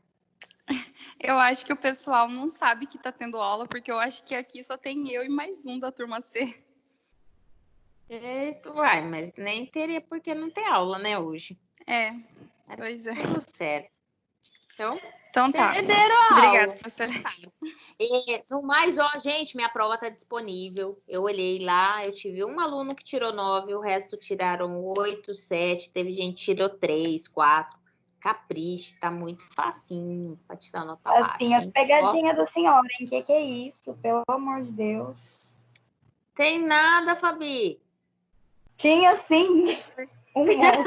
G: Eu acho que o pessoal não sabe que tá tendo aula, porque eu acho que aqui só tem eu e mais um da turma C.
A: Mas nem teria porque não tem aula, né, hoje.
G: Pois é.
A: Tudo certo.
G: Então tá.
A: Perderam a aula.
G: Obrigada, professora.
A: No mais, gente, minha prova tá disponível. Eu olhei lá, eu tive um aluno que tirou 9, o resto tiraram 8, 7, teve gente que tirou 3, 4. Capriche, tá muito facinho pra tirar nota baixa.
C: Assim, as pegadinhas da senhora, hein? Que é isso? Pelo amor de Deus.
A: Tem nada, Fabi.
C: Tinha sim. Um monte.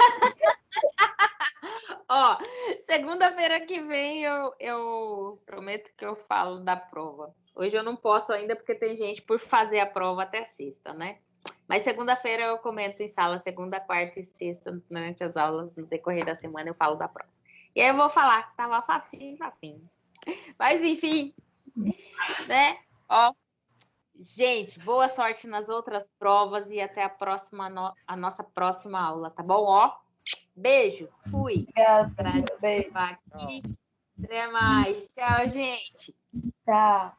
A: Segunda-feira que vem eu prometo que eu falo da prova. Hoje eu não posso ainda porque tem gente por fazer a prova até sexta, né? Mas segunda-feira eu comento em sala, segunda, quarta e sexta, durante as aulas, no decorrer da semana eu falo da prova. E aí eu vou falar que tava facinho. Mas enfim, né? Gente, boa sorte nas outras provas e até a nossa próxima aula, tá bom? Beijo, fui.
C: Obrigada, beijo.
A: Até mais. Tchau, gente.
C: Tchau.